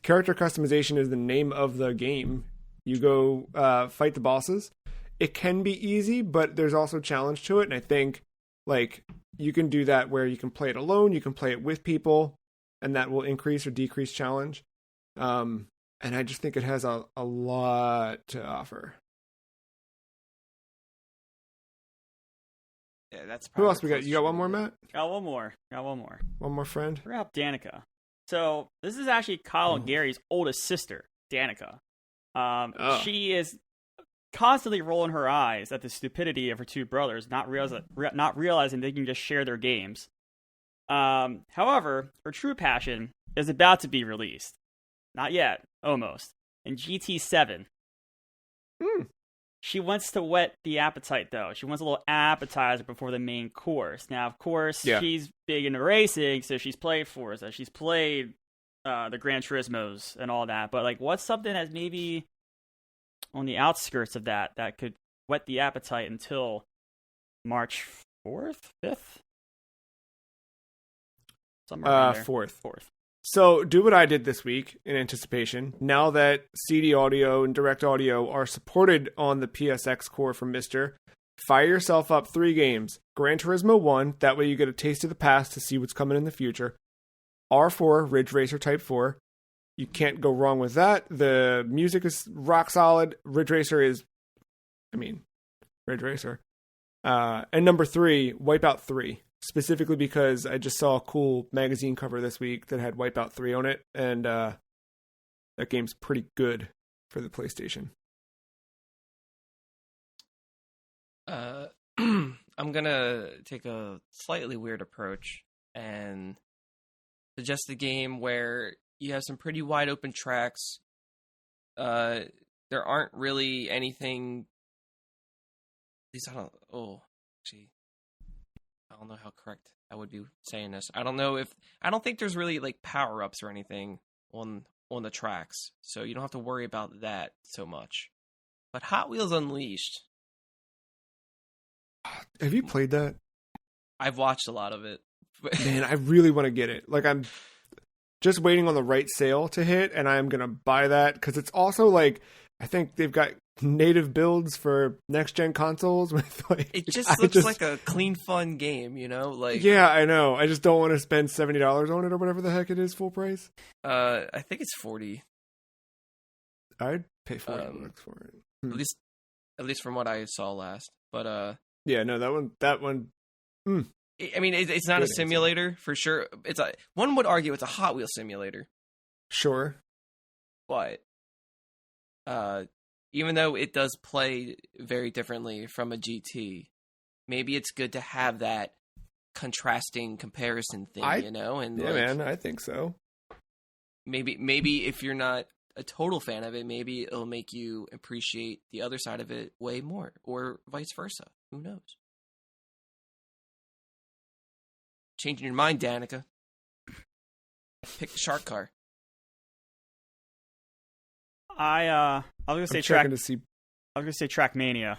Character customization is the name of the game. You go fight the bosses. It can be easy, but there's also challenge to it, and I think you can do that where you can play it alone, you can play it with people, and that will increase or decrease challenge. And I just think it has a lot to offer. Yeah, that's who else we got? You got one more, Matt? Got one more. One more friend? We're up Danica. So this is actually Kyle and Gary's oldest sister, Danica. She is constantly rolling her eyes at the stupidity of her two brothers, not realizing they can just share their games. However, her true passion is about to be released. Not yet, almost. In GT7. She wants to whet the appetite, though. She wants a little appetizer before the main course. Now, of course, she's big into racing, so she's played Forza. She's played the Gran Turismos and all that. But what's something that's maybe on the outskirts of that could whet the appetite until March 4th, 5th? Somewhere around there. 4th. 4th. So do what I did this week in anticipation. Now that CD audio and direct audio are supported on the PSX core from Mister, fire yourself up 3 games. Gran Turismo 1, that way you get a taste of the past to see what's coming in the future. R4, Ridge Racer Type 4. You can't go wrong with that. The music is rock solid. Ridge Racer is, Ridge Racer. And number 3, Wipeout 3. Specifically because I just saw a cool magazine cover this week that had Wipeout 3 on it. And that game's pretty good for the PlayStation. I'm going to take a slightly weird approach and suggest a game where you have some pretty wide open tracks. There aren't really anything. At least I don't know how correct I would be saying this. I don't think there's really power ups or anything on the tracks, so you don't have to worry about that so much. But Hot Wheels Unleashed. Have you played that? I've watched a lot of it Man, I really want to get it. Like, I'm just waiting on the right sale to hit, and I'm going to buy that, because it's also, like, I think they've got native builds for next-gen consoles. With like, it just looks like a clean, fun game, you know? Like, yeah, I know. I just don't want to spend $70 on it or whatever the heck it is, full price. I think it's 40. I'd pay $40 for it. At least from what I saw last. But yeah, no, that one. I mean, it's not a simulator for sure. One would argue it's a Hot Wheels simulator. Sure, but even though it does play very differently from a GT, maybe it's good to have that contrasting comparison thing, you know? And yeah, man, I think so. Maybe if you're not a total fan of it, maybe it'll make you appreciate the other side of it way more, or vice versa. Who knows? Changing your mind, Danica. Pick the shark car. I was gonna say I was gonna say Trackmania.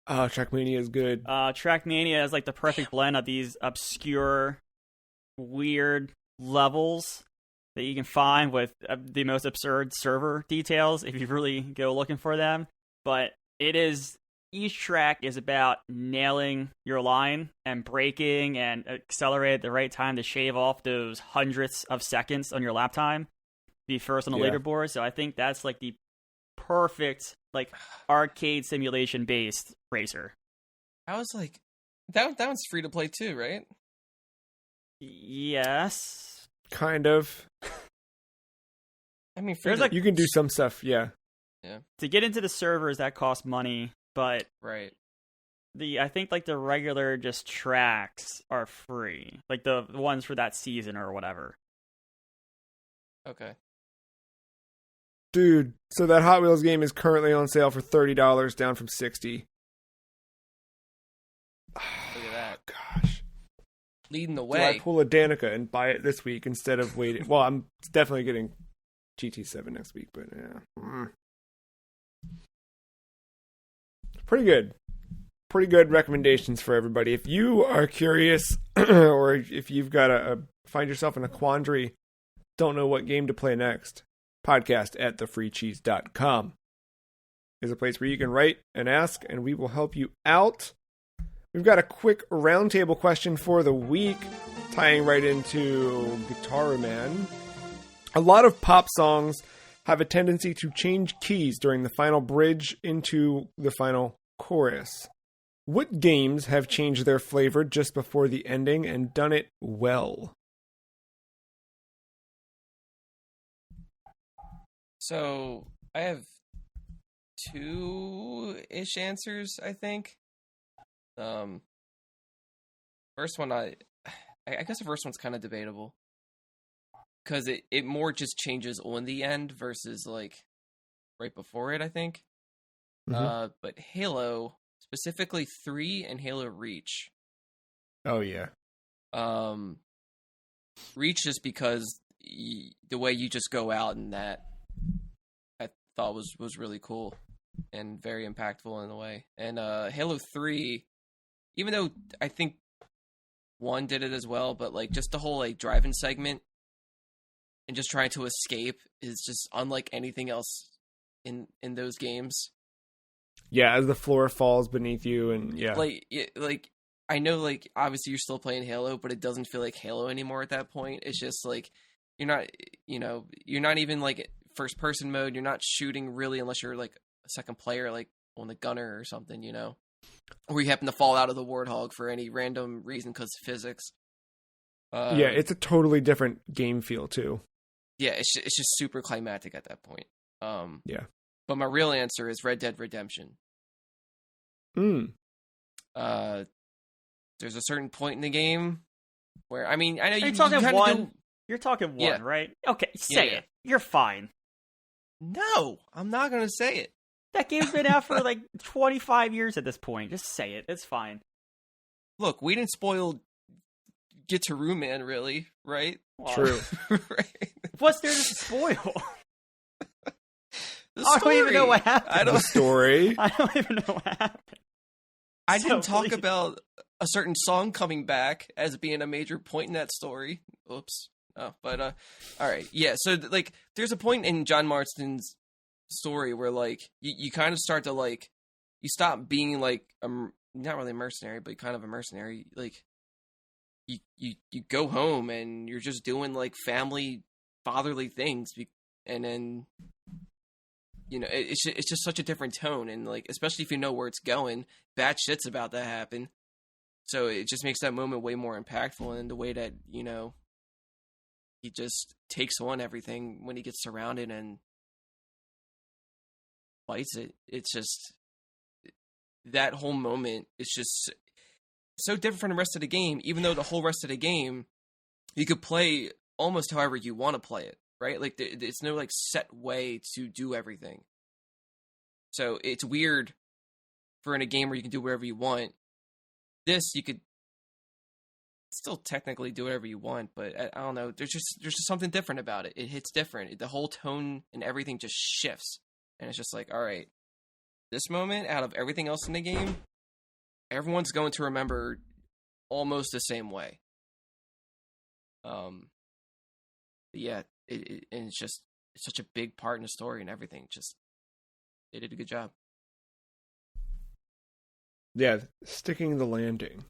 Oh, Trackmania is good. Trackmania is like the perfect blend of these obscure, weird levels that you can find with the most absurd server details if you really go looking for them. But each track is about nailing your line and braking and accelerate at the right time to shave off those hundredths of seconds on your lap time, be first on the leaderboard. So I think that's like the perfect like arcade simulation based racer. I was like, that one's free to play too, right? Yes, kind of. I mean, you can do some stuff, yeah. To get into the servers, that costs money, but right. I think like the regular just tracks are free, like the ones for that season or whatever. Okay. Dude, so that Hot Wheels game is currently on sale for $30, down from $60. Look at that. Gosh. Leading the way. Do I pull a Danica and buy it this week instead of waiting? Well, I'm definitely getting GT7 next week, but yeah. Pretty good. Pretty good recommendations for everybody. If you are curious or if you've got find yourself in a quandary, don't know what game to play next, podcast@thefreecheese.com is a place where you can write and ask, and we will help you out. We've got a quick roundtable question for the week, tying right into Gitaroo Man. A lot of pop songs have a tendency to change keys during the final bridge into the final chorus. What games have changed their flavor just before the ending and done it well? So, I have 2-ish answers, I think. First one, I guess the first one's kind of debatable. Because it more just changes on the end versus, like, right before it, I think. Mm-hmm. But Halo, specifically 3 and Halo Reach. Oh, yeah. Reach just because the way you just go out and that, I thought was really cool and very impactful in a way. And Halo 3, even though I think 1 did it as well, but, like, just the whole, like, driving segment and just trying to escape is just unlike anything else in those games. Yeah, as the floor falls beneath you, and yeah. Like I know, like, obviously you're still playing Halo, but it doesn't feel like Halo anymore at that point. It's just like you're not even like first person mode. You're not shooting really unless you're like a second player, like on the gunner or something, you know, or you happen to fall out of the Warthog for any random reason because of physics. Yeah, it's a totally different game feel too. Yeah, it's just super climactic at that point. Yeah. But my real answer is Red Dead Redemption. There's a certain point in the game where, I mean, I know you're talking one. You're talking one, right? Okay, say it. You're fine. No, I'm not going to say it. That game's been out for like 25 years at this point. Just say it. It's fine. Look, we didn't spoil Gitaroo Man, really, right? Well, true. Right? What's there to spoil? I don't even know what happened. The story. I don't even know what happened. I didn't talk about a certain song coming back as being a major point in that story. Oops. Oh, but all right, yeah. So like, there's a point in John Marston's story where like you kind of start to like you stop being like not really a mercenary, but kind of a mercenary. Like you go home and you're just doing like family fatherly things, and then it's just such a different tone, and like especially if you know where it's going, bad shit's about to happen. So it just makes that moment way more impactful, and the way that he just takes on everything when he gets surrounded and fights it. It's just that whole moment. It's just so different from the rest of the game, even though the whole rest of the game you could play almost however you want to play it, right? Like it's no like set way to do everything. So it's weird for in a game where you can do whatever you want. This you could still technically do whatever you want, but I don't know. There's just something different about it. It hits different. The whole tone and everything just shifts, and it's just like, all right, this moment out of everything else in the game, everyone's going to remember almost the same way. Yeah, and it's such a big part in the story and everything. Just they did a good job. Yeah, sticking the landing.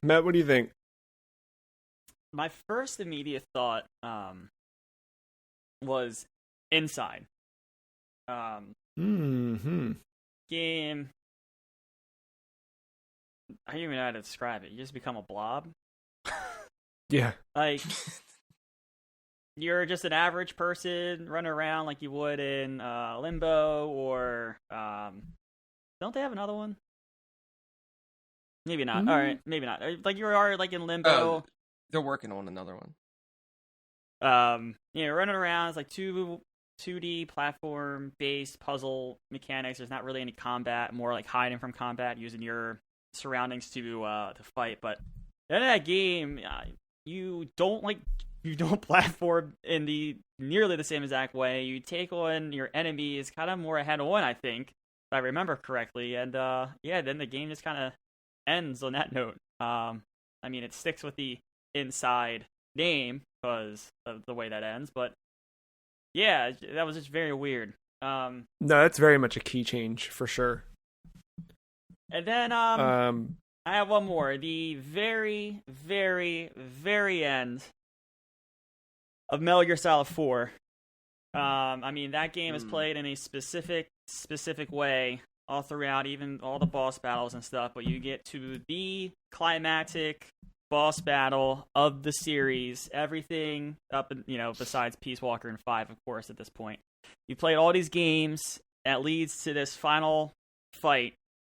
Matt, what do you think? My first immediate thought was Inside. Game. I don't even know how to describe it. You just become a blob. Yeah. Like, you're just an average person running around like you would in Limbo, or don't they have another one? Maybe not. All right, maybe not. Like you are like in Limbo. They're working on another one. Running around. It's like 2D platform-based puzzle mechanics. There's not really any combat. More like hiding from combat, using your surroundings to fight. But in that game, you don't platform in the nearly the same exact way. You take on your enemies kind of more head-on, I think, if I remember correctly. And then the game just kind of ends on that note. I mean, it sticks with the Inside name because of the way that ends, but yeah, that was just very weird. No, that's very much a key change for sure. And then I have one more. The very, very, very end of Metal Gear Solid 4. I mean, that game is played in a specific way all throughout, even all the boss battles and stuff, but you get to the climactic boss battle of the series, everything up, besides Peace Walker and 5, of course, at this point. You played all these games that leads to this final fight,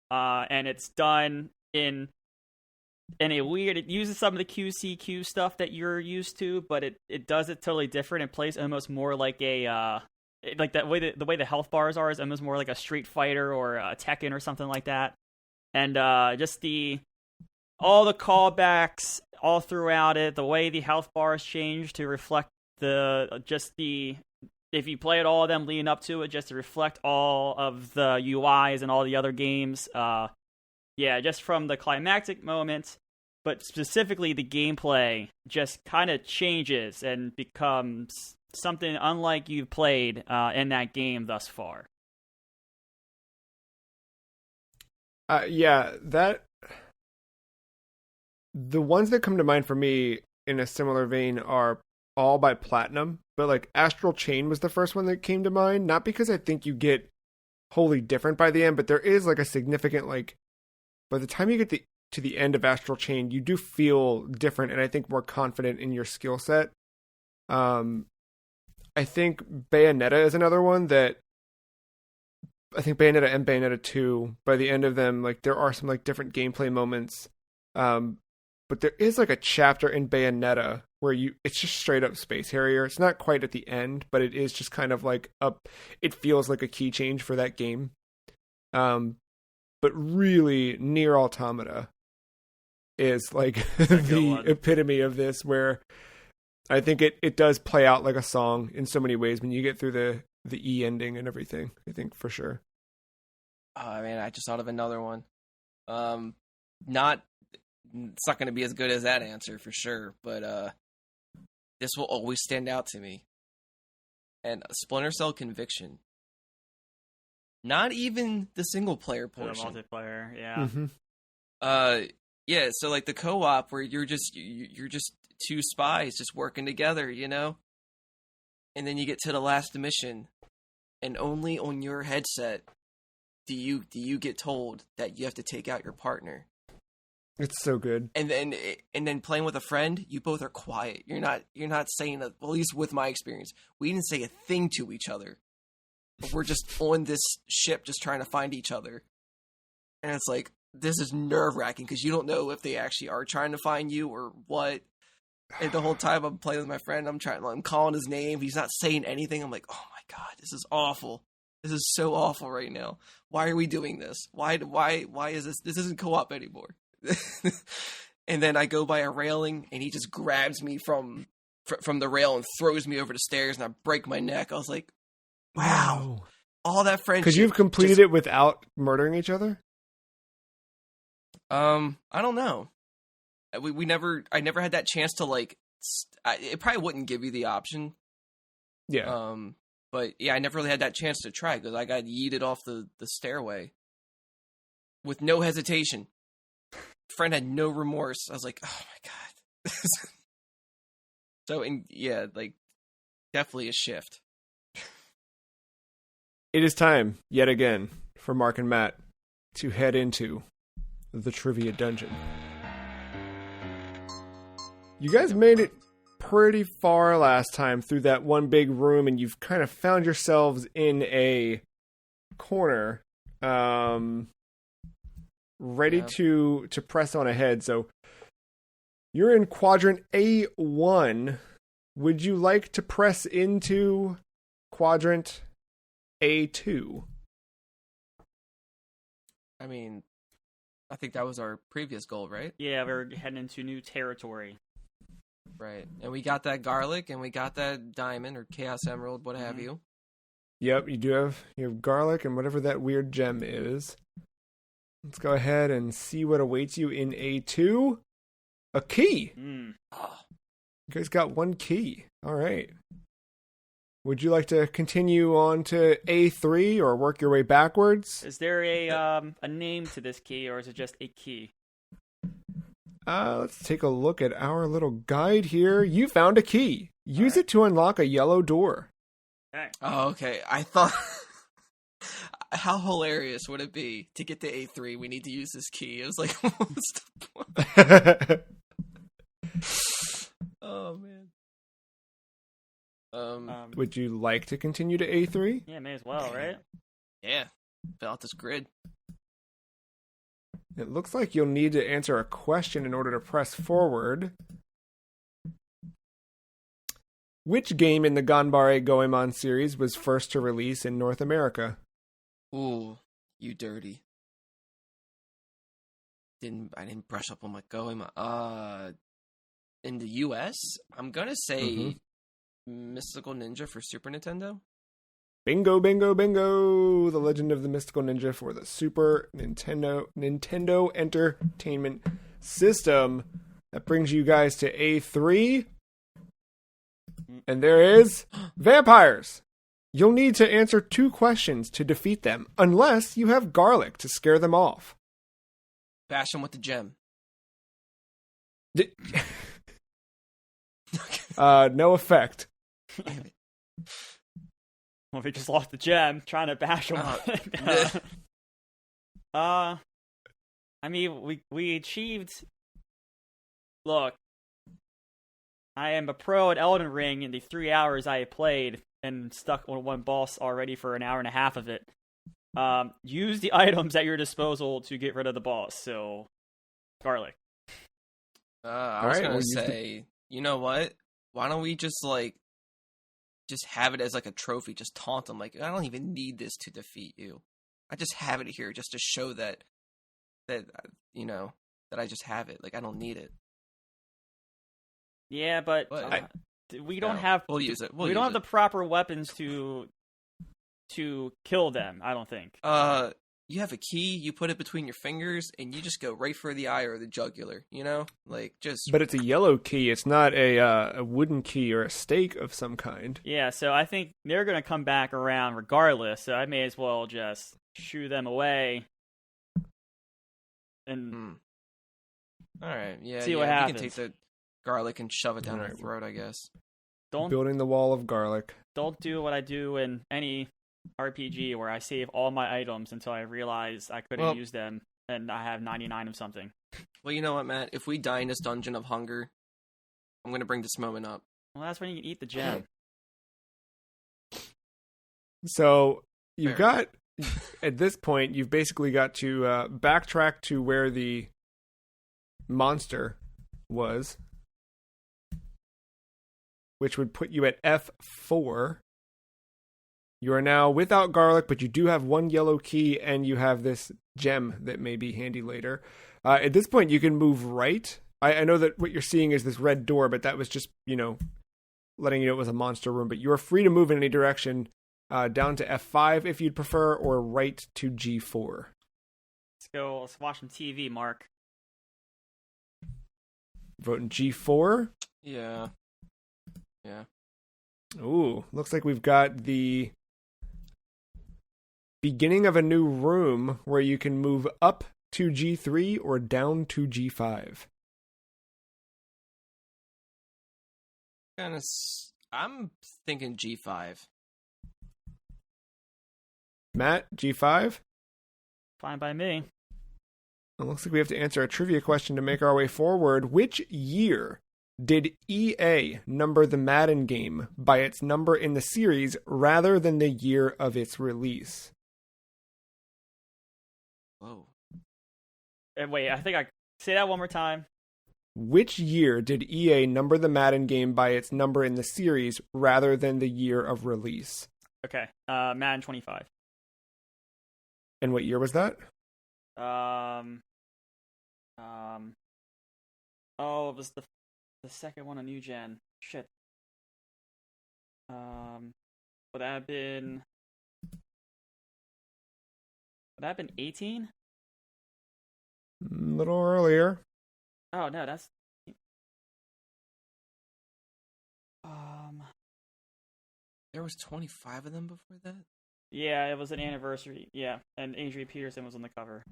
and it's done in a weird, it uses some of the QCQ stuff that you're used to, but it does it totally different. It plays almost more like a, like that way the way the health bars are is almost more like a Street Fighter or a Tekken or something like that. And just all the callbacks all throughout it, the way the health bars change to reflect if you played all of them leading up to it, just to reflect all of the UIs and all the other games. Just from the climactic moments, but specifically the gameplay just kind of changes and becomes something unlike you've played in that game thus far. The ones that come to mind for me in a similar vein are all by Platinum, but like Astral Chain was the first one that came to mind, not because I think you get wholly different by the end, but there is like a significant, like, by the time you get to the end of Astral Chain, you do feel different and I think more confident in your skill set. I think Bayonetta is another one that I think Bayonetta and Bayonetta 2, by the end of them, like there are some like different gameplay moments. But there is like a chapter in Bayonetta where it's just straight up Space Harrier. It's not quite at the end, but it is just kind of like it feels like a key change for that game. But really, Nier Automata is like the epitome of this, where I think it does play out like a song in so many ways when you get through the E ending and everything, I think, for sure. Oh, man, I just thought of another one. It's not going to be as good as that answer for sure, but this will always stand out to me. And Splinter Cell Conviction. Not even the single player portion. The multiplayer, yeah. Mm-hmm. Yeah, so like the co-op where you're just two spies just working together, you know? And then you get to the last mission, and only on your headset do you get told that you have to take out your partner. It's so good. And then playing with a friend, you both are quiet. You're not saying well, at least with my experience, we didn't say a thing to each other. But we're just on this ship just trying to find each other. And it's like, this is nerve-wracking because you don't know if they actually are trying to find you or what. And the whole time I'm playing with my friend, I'm calling his name. He's not saying anything. I'm like, oh my God, this is awful. This is so awful right now. Why are we doing this? Why is this? This isn't co-op anymore. And then I go by a railing and he just grabs me from the rail and throws me over the stairs and I break my neck. I was like, wow. All that friendship. Because you've completed it without murdering each other? I don't know. I never had that chance to like. It probably wouldn't give you the option. Yeah. But yeah, I never really had that chance to try because I got yeeted off the stairway with no hesitation. Friend had no remorse. I was like, oh my God. So, yeah, like definitely a shift. It is time yet again for Mark and Matt to head into the trivia dungeon. You guys made it pretty far last time through that one big room, and you've kind of found yourselves in a corner, ready to press on ahead. So you're in quadrant A1. Would you like to press into quadrant A2? I mean, I think that was our previous goal, right? Yeah, we're heading into new territory. Right. And we got that garlic, and we got that diamond, or chaos emerald, what have you. Yep, you have garlic and whatever that weird gem is. Let's go ahead and see what awaits you in A2. A key! Oh. You guys got one key. All right. Would you like to continue on to A3 or work your way backwards? Is there a name to this key, or is it just a key? Let's take a look at our little guide here. You found a key. Use it to unlock a yellow door. Okay. Oh, okay. I thought... How hilarious would it be to get to A3? We need to use this key. It was like, what's the point? Oh, man. Would you like to continue to A3? Yeah, may as well, right? Yeah. Fill out this grid. It looks like you'll need to answer a question in order to press forward. Which game in the Ganbare Goemon series was first to release in North America? Ooh, you dirty. I didn't brush up on my Goemon. In the US, I'm gonna say Mystical Ninja for Super Nintendo. Bingo, bingo, bingo! The Legend of the Mystical Ninja for the Super Nintendo Entertainment System. That brings you guys to A3. And there is vampires. You'll need to answer 2 questions to defeat them, unless you have garlic to scare them off. Bash them with the gem. No effect. Well, if we just lost the gem, trying to bash him. I mean, we achieved... Look, I am a pro at Elden Ring in the 3 hours I played and stuck on one boss already for an hour and a half of it. Use the items at your disposal to get rid of the boss, so... Garlic. I was gonna say, you know what? Why don't we just have it as like a trophy, just taunt them, like, I don't even need this to defeat you. I just have it here just to show that you know, that I just have it. Like, I don't need it. Yeah, but we don't have... We'll use it. We don't have the proper weapons to kill them, I don't think. you have a key, you put it between your fingers, and you just go right for the eye or the jugular, you know? Like, just... But it's a yellow key. It's not a wooden key or a stake of some kind. Yeah, so I think they're going to come back around regardless, so I may as well just shoo them away and All right, yeah, see what happens. You can take the garlic and shove it down their throat, I guess. Building the wall of garlic. Don't do what I do in any RPG where I save all my items until I realize I couldn't use them and I have 99 of something. Well, you know what, Matt? If we die in this dungeon of hunger, I'm going to bring this moment up. Well, that's when you can eat the gem. So you've got, at this point, you've basically got to backtrack to where the monster was, which would put you at F4. You are now without garlic, but you do have one yellow key, and you have this gem that may be handy later. At this point, you can move right. I know that what you're seeing is this red door, but that was just, letting you know it was a monster room. But you are free to move in any direction, down to F5 if you'd prefer, or right to G4. Let's watch some TV, Mark. Voting G4? Yeah. Ooh, looks like we've got the beginning of a new room where you can move up to G3 or down to G5. I'm thinking G5. Matt, G5? Fine by me. It looks like we have to answer a trivia question to make our way forward. Which year did EA number the Madden game by its number in the series rather than the year of its release? Whoa. Wait, I think I... Say that one more time. Which year did EA number the Madden game by its number in the series rather than the year of release? Okay, Madden 25. And what year was that? It was the second one on New Gen. Shit. Would that have been 18? A little earlier. Oh no, that's There was 25 of them before that? Yeah, it was an anniversary. Yeah, and Adrian Peterson was on the cover.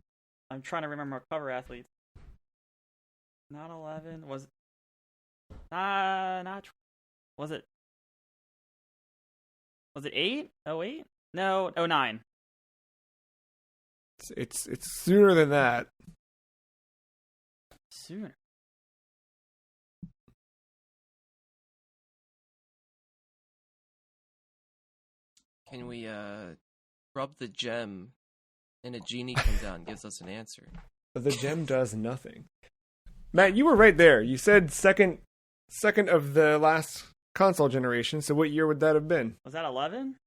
I'm trying to remember our cover athletes. Not 11. Was it? Was it? Was it 8? 08? No, 09. It's sooner than that. Sooner. Can we rub the gem and a genie comes out and gives us an answer? But the gem does nothing. Matt, you were right there. You said second of the last console generation. So what year would that have been? Was that 11?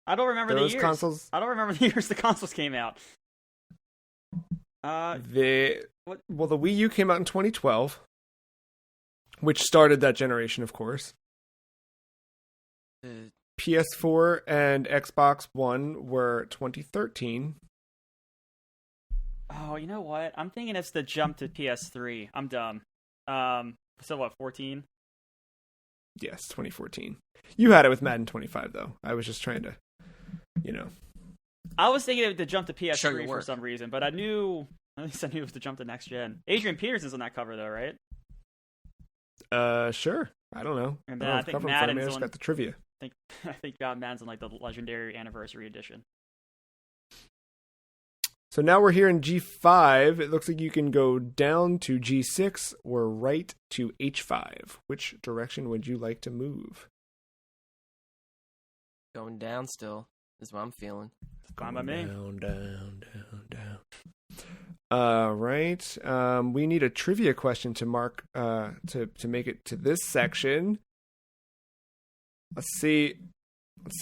I don't remember the years. Consoles. I don't remember the years the consoles came out. The Wii U came out in 2012, which started that generation, of course. PS4 and Xbox One were 2013. Oh, you know what? I'm thinking it's the jump to PS3. I'm dumb. So what, 14? Yes, 2014. You had it with Madden 25, though. I was just trying to, I was thinking of the jump to PS3 for some reason, but at least I knew it was the jump to next gen. Adrian Peterson's on that cover, though, right? Sure. I don't know. And then I think Madden's I just got the trivia. I think Madden's on like the Legendary Anniversary Edition. So now we're here in G5. It looks like you can go down to G6 or right to H5. Which direction would you like to move? Going down still is what I'm feeling. Fine by me. Down. Right. We need a trivia question to mark to make it to this section. Let's see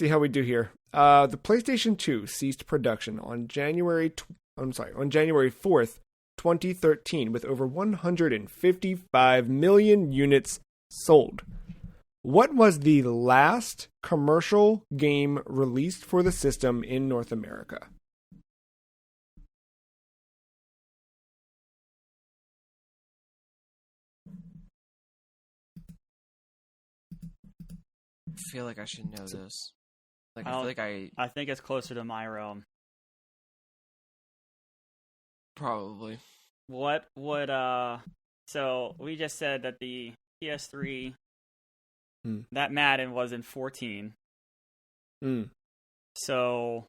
how we do here. The PlayStation 2 ceased production on January 4th, 2013, with over 155 million units sold. What was the last commercial game released for the system in North America? feel like I should know this. Like I feel like I think it's closer to my realm. probably. What would So we just said that the PS3 that Madden was in 14. So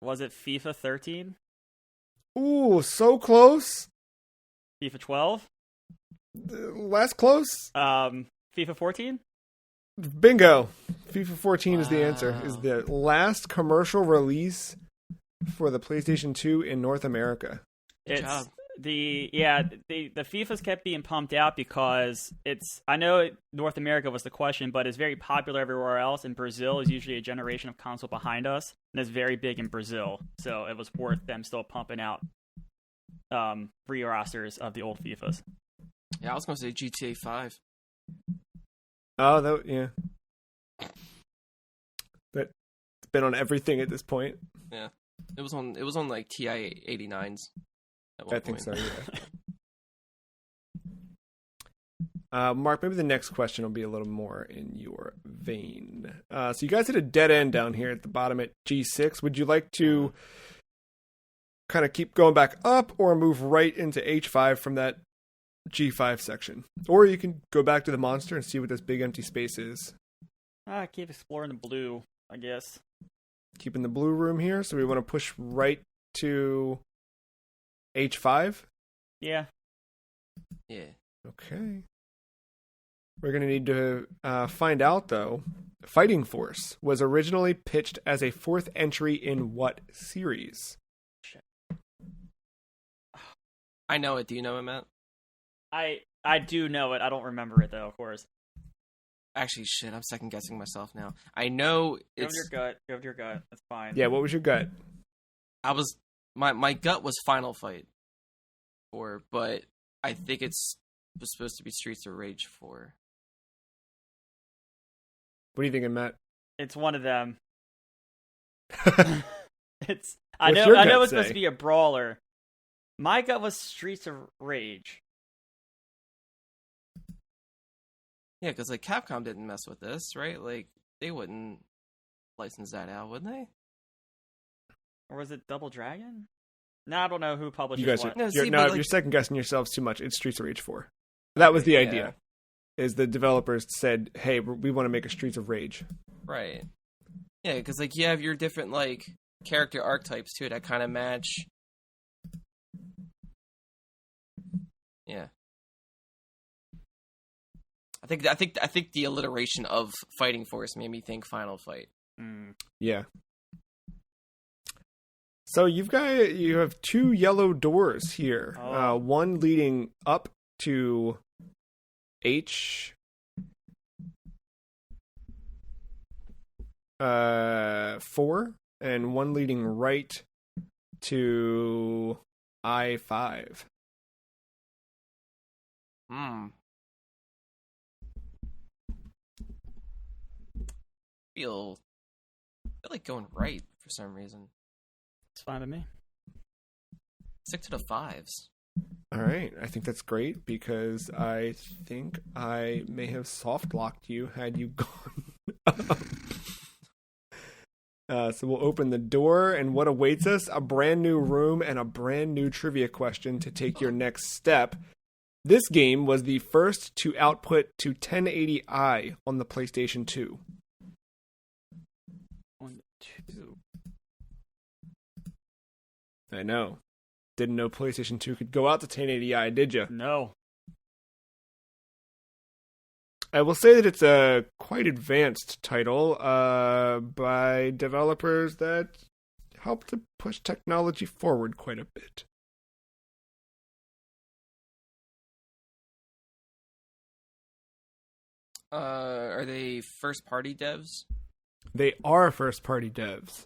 was it FIFA 13? Ooh, so close. FIFA 12? Less close. FIFA 14? Bingo. FIFA 14 is the answer. Is the last commercial release for the PlayStation 2 in North America. Good job. The FIFAs kept being pumped out because I know North America was the question, but it's very popular everywhere else, and Brazil is usually a generation of console behind us, and it's very big in Brazil, so it was worth them still pumping out free rosters of the old FIFAs. Yeah, I was going to say GTA 5. Oh, yeah. That's been on everything at this point. Yeah. It was on like TI 89s. I think so, yeah. Mark, maybe the next question will be a little more in your vein. So you guys hit a dead end down here at the bottom at G6. Would you like to kind of keep going back up or move right into H5 from that G5 section? Or you can go back to the monster and see what this big empty space is. Keep exploring the blue, I guess. Keeping the blue room here, so we want to push right to H5? Yeah. Yeah. Okay. We're going to need to find out, though. Fighting Force was originally pitched as a fourth entry in what series? I know it. Do you know it, Matt? I do know it. I don't remember it, though, of course. Actually, shit, I'm second guessing myself now. I know it's... Go with your gut. That's fine. Yeah, what was your gut? My gut was Final Fight 4, but I think was supposed to be Streets of Rage 4. What are you thinking, Matt? It's one of them. I know it's supposed to be a brawler. My gut was Streets of Rage. Yeah, because like Capcom didn't mess with this, right? Like they wouldn't license that out, would they? Or was it Double Dragon? No, I don't know who publishes you guys what. You're second guessing yourselves too much. It's Streets of Rage 4. That was the idea. Is the developers said, "Hey, we want to make a Streets of Rage." Right. Yeah, because like you have your different like character archetypes too that kind of match. Yeah. I think the alliteration of Fighting Force made me think Final Fight. Yeah. So you have two yellow doors here. One leading up to H 4 and one leading right to I5. Feel like going right for some reason. It's fine with me. Stick to the 5s. All right, I think that's great because I think I may have soft locked you had you gone up. So we'll open the door, and what awaits us? A brand new room and a brand new trivia question to take your next step. This game was the first to output to 1080i on the PlayStation 2. I know. Didn't know PlayStation 2 could go out to 1080i, did you? No. I will say that it's a quite advanced title by developers that help to push technology forward quite a bit. Are they first-party devs? They are first-party devs.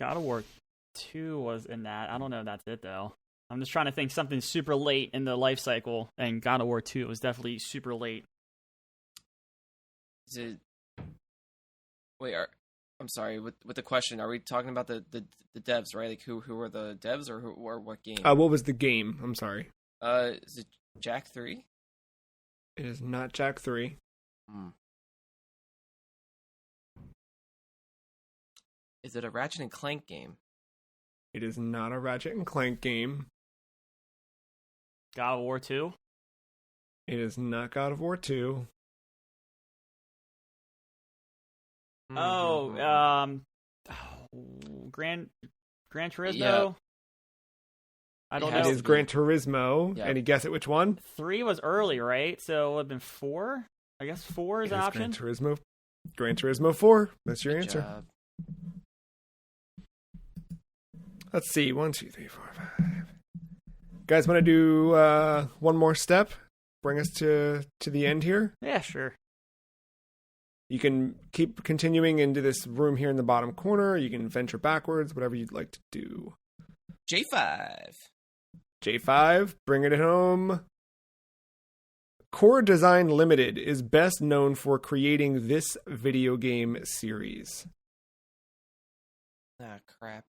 God of War 2 was in that. I don't know if that's it, though. I'm just trying to think something super late in the life cycle, and God of War 2 was definitely super late. Is it... Wait, I'm sorry, with the question, are we talking about the devs, right? Like, who are the devs, or what game? What was the game? I'm sorry. Is it Jack 3? It is not Jak 3. Is it a Ratchet and Clank game? It is not a Ratchet and Clank game. God of War 2? It is not God of War 2. Gran Turismo? Yeah. I don't It know. is Gran Turismo. Yeah. Any guess at which one? 3 was early, right? So it would have been 4? I guess 4 is an option. Gran Turismo 4. That's your Good answer. job. Let's see. 1, 2, 3, 4, 5. Guys, want to do one more step? Bring us to the end here? Yeah, sure. You can keep continuing into this room here in the bottom corner. You can venture backwards, whatever you'd like to do. J5. J5, bring it home. Core Design Limited is best known for creating this video game series. Ah, crap.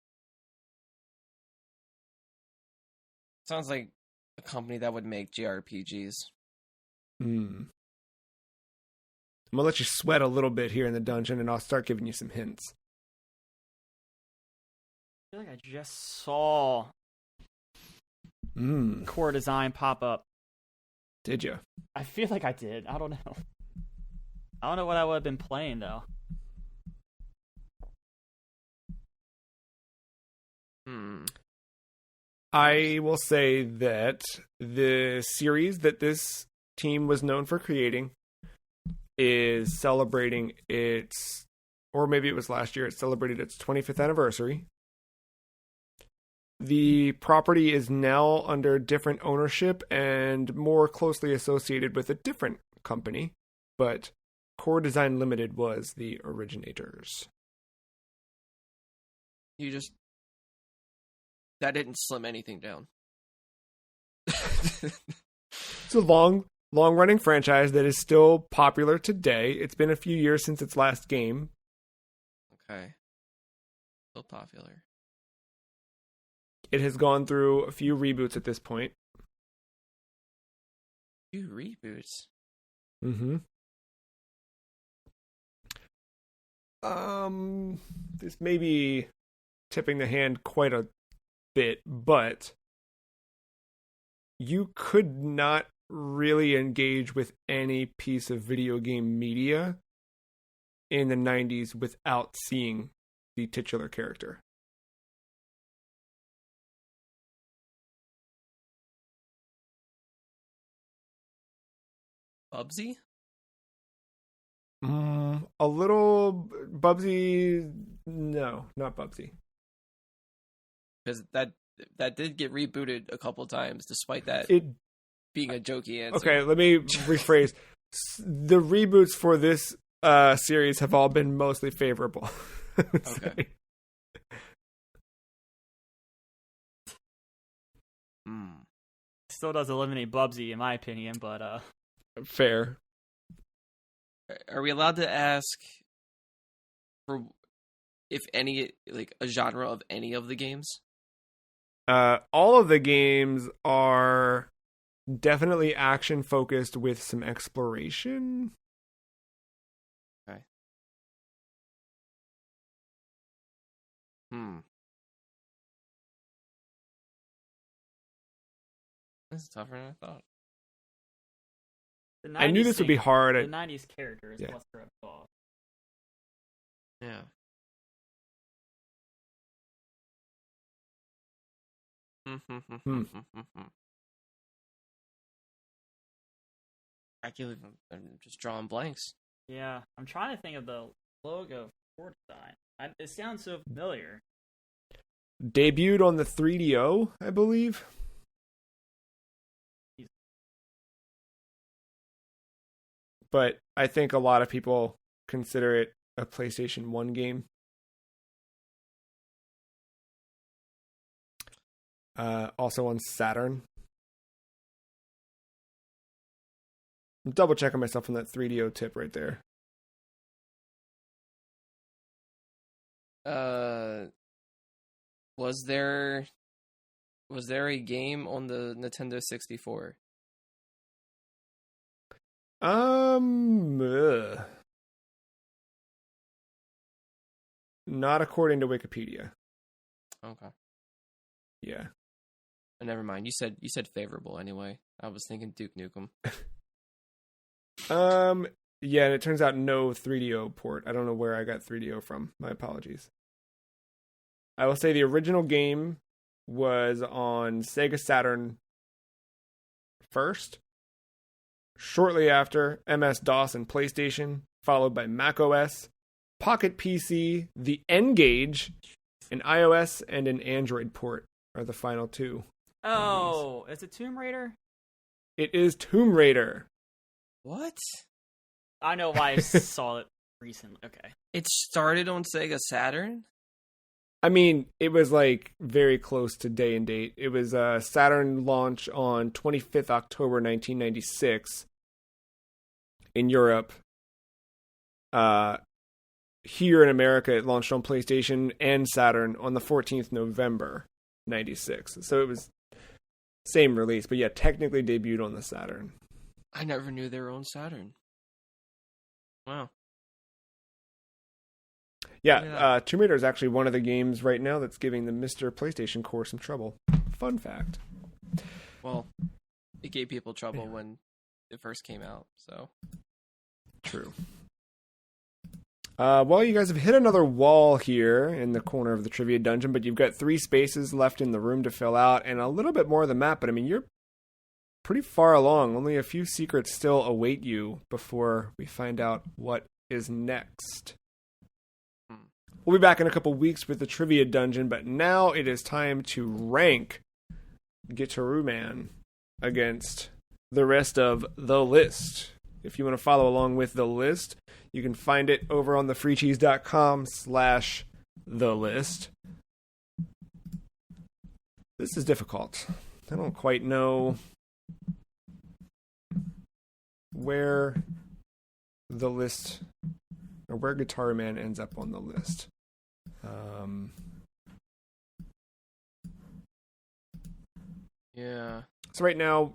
Sounds like a company that would make JRPGs. I'm going to let you sweat a little bit here in the dungeon, and I'll start giving you some hints. I feel like I just saw Core Design pop up. Did you? I feel like I did. I don't know. I don't know what I would have been playing, though. I will say that the series that this team was known for creating is celebrating its, or maybe it was last year, it celebrated its 25th anniversary. The property is now under different ownership and more closely associated with a different company, but Core Design Limited was the originators. That didn't slim anything down. It's a long-running franchise that is still popular today. It's been a few years since its last game. Okay. Still popular. It has gone through a few reboots at this point. 2 reboots? This may be tipping the hand quite a bit, but you could not really engage with any piece of video game media in the 90s without seeing the titular character. Bubsy? A little Bubsy. No, not Bubsy. Because that did get rebooted a couple times, despite that being a jokey answer. Okay, let me rephrase. The reboots for this series have all been mostly favorable. Okay. Still does eliminate Bubsy, in my opinion, but Fair. Are we allowed to ask for if any, like, a genre of any of the games? All of the games are definitely action focused with some exploration. Okay. This is tougher than I thought. I knew this would be hard. The 90s characters, plus their dog. Yeah. I'm just drawing blanks. Yeah, I'm trying to think of the logo for design. It sounds so familiar. Debuted on the 3DO, I believe. But I think a lot of people consider it a PlayStation 1 game. Also on Saturn. I'm double checking myself on that 3DO tip right there. Was there a game on the Nintendo 64? Ugh. Not according to Wikipedia. Okay. Yeah. Never mind. You said favorable anyway. I was thinking Duke Nukem. Yeah, and it turns out no 3DO port. I don't know where I got 3DO from. My apologies. I will say the original game was on Sega Saturn first. Shortly after, MS-DOS and PlayStation, followed by macOS, Pocket PC, the N-Gage, an iOS, and an Android port are the final two. Oh, is it Tomb Raider? It is Tomb Raider. What? I know why I saw it recently. Okay. It started on Sega Saturn? I mean, it was like very close to day and date. It was a Saturn launch on 25th October 1996 in Europe. Here in America, it launched on PlayStation and Saturn on the 14th November 96. So it was same release, but yeah, technically debuted on the Saturn. I never knew they were on Saturn. Wow. Yeah, Tomb Raider is actually one of the games right now that's giving the Mr. PlayStation Core some trouble. Fun fact. Well, it gave people trouble when it first came out, so. True. Well, you guys have hit another wall here in the corner of the trivia dungeon, but you've got 3 spaces left in the room to fill out and a little bit more of the map, but I mean, you're pretty far along. Only a few secrets still await you before we find out what is next. We'll be back in a couple weeks with the trivia dungeon, but now it is time to rank Gitaroo Man against the rest of the list. If you want to follow along with the list, you can find it over on thefreecheese.com/the list. This is difficult. I don't quite know where the list or where Gitaroo Man ends up on the list. Yeah. So right now,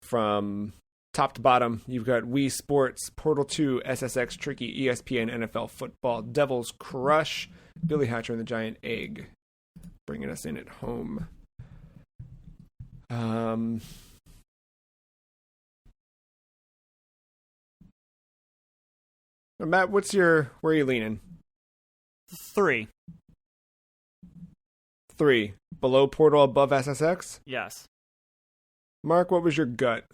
from top to bottom, you've got Wii Sports, Portal 2, SSX Tricky, ESPN, NFL Football, Devil's Crush, Billy Hatcher and the Giant Egg, bringing us in at home. Matt, where are you leaning? 3. 3. Below Portal, above SSX? Yes. Mark, what was your gut?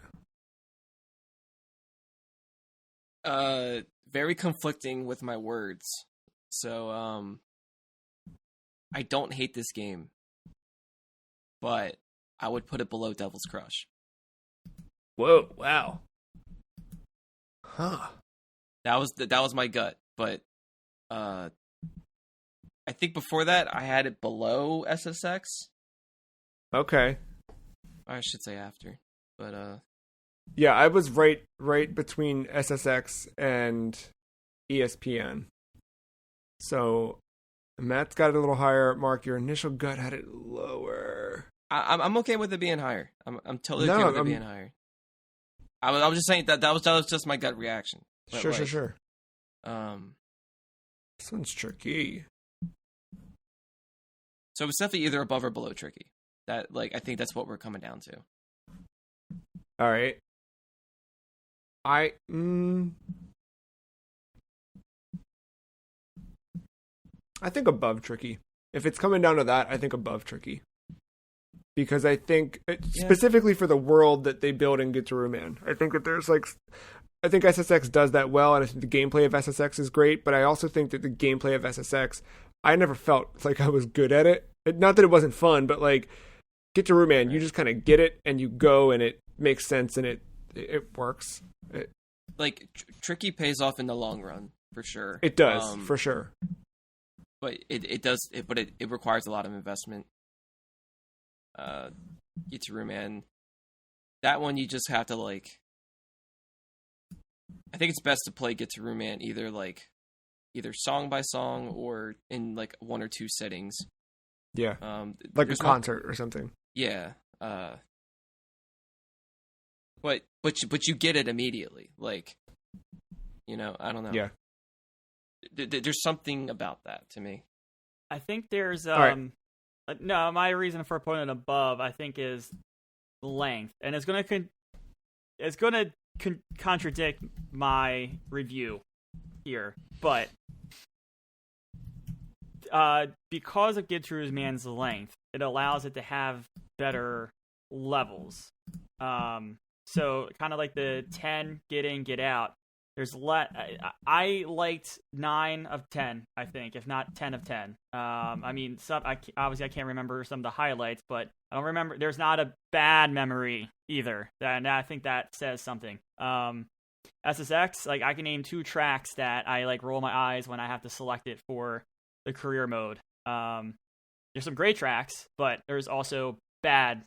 Very conflicting with my words. So, I don't hate this game, but I would put it below Devil's Crush. Whoa, wow. Huh. That was my gut, but I think before that I had it below SSX. Okay. I should say after, but yeah, I was right between SSX and ESPN. So Matt's got it a little higher. Mark, your initial gut had it lower. I'm okay with it being higher. I'm totally okay with it being higher. I was just saying that was just my gut reaction. But sure. this one's tricky. So it's definitely either above or below tricky. I think that's what we're coming down to. All right. I think above tricky. If it's coming down to that, I think above tricky. Because I think specifically for the world that they build in Gitaroo Man, I think that I think SSX does that well, and I think the gameplay of SSX is great, but I also think that the gameplay of SSX, I never felt like I was good at it. Not that it wasn't fun, but like Gitaroo Man, you just kind of get it, and you go, and it makes sense, and it works. Tricky pays off in the long run, for sure. It does, for sure. But it requires a lot of investment. Gitaroo Man, that one you just have to I think it's best to play Gitaroo Man either song by song or in 1 or 2 settings. Yeah. Like a concert or something. Yeah. But you get it immediately. Like, I don't know. Yeah. There's something about that to me. I think there's right. No, my reason for putting it above, I think, is length, and it's gonna contradict my review here, but because of Gitaroo Man's length, it allows it to have better levels. So kind of like the 10 get in, get out. There's I liked 9 of 10, I think, if not 10 of 10. I mean, obviously I can't remember some of the highlights, but I don't remember. There's not a bad memory either, and I think that says something. SSX, like, I can name 2 tracks that I like roll my eyes when I have to select it for the career mode. There's some great tracks, but there's also bad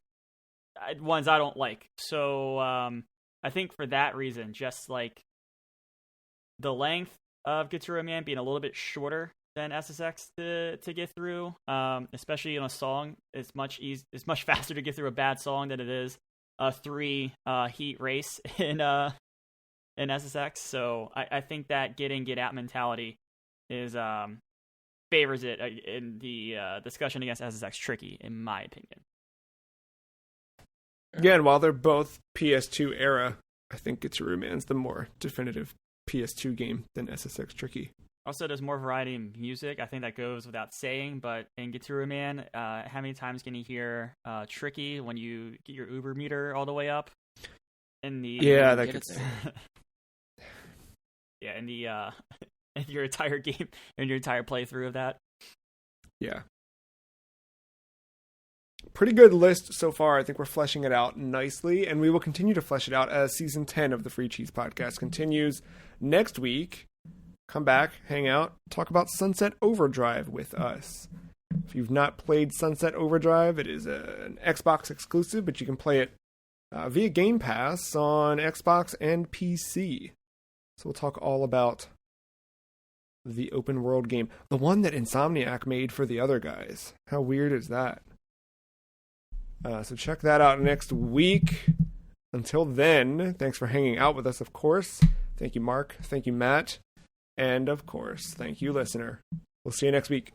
ones I don't like. So I think for that reason, just like the length of Gitaroo Man being a little bit shorter than SSX to get through, especially in a song, it's much faster to get through a bad song than it is a 3 heat race in SSX. So I think that get in, get out mentality is favors it in the discussion against SSX Tricky, in my opinion. Yeah, and while they're both PS2 era, I think Gitaroo Man's the more definitive PS2 game than SSX Tricky. Also, there's more variety in music. I think that goes without saying, but in Gitaroo Man, how many times can you hear Tricky when you get your Uber meter all the way up? In the that gets yeah, in the in your entire game, in your entire playthrough of that. Yeah. Pretty good list so far. I think we're fleshing it out nicely, and we will continue to flesh it out as Season 10 of the Free Cheese Podcast continues. Next week, come back, hang out, talk about Sunset Overdrive with us. If you've not played Sunset Overdrive, it is an Xbox exclusive, but you can play it via Game Pass on Xbox and PC. So we'll talk all about the open world game. The one that Insomniac made for the other guys. How weird is that? So check that out next week. Until then, thanks for hanging out with us, of course. Thank you, Mark. Thank you, Matt. And, of course, thank you, listener. We'll see you next week.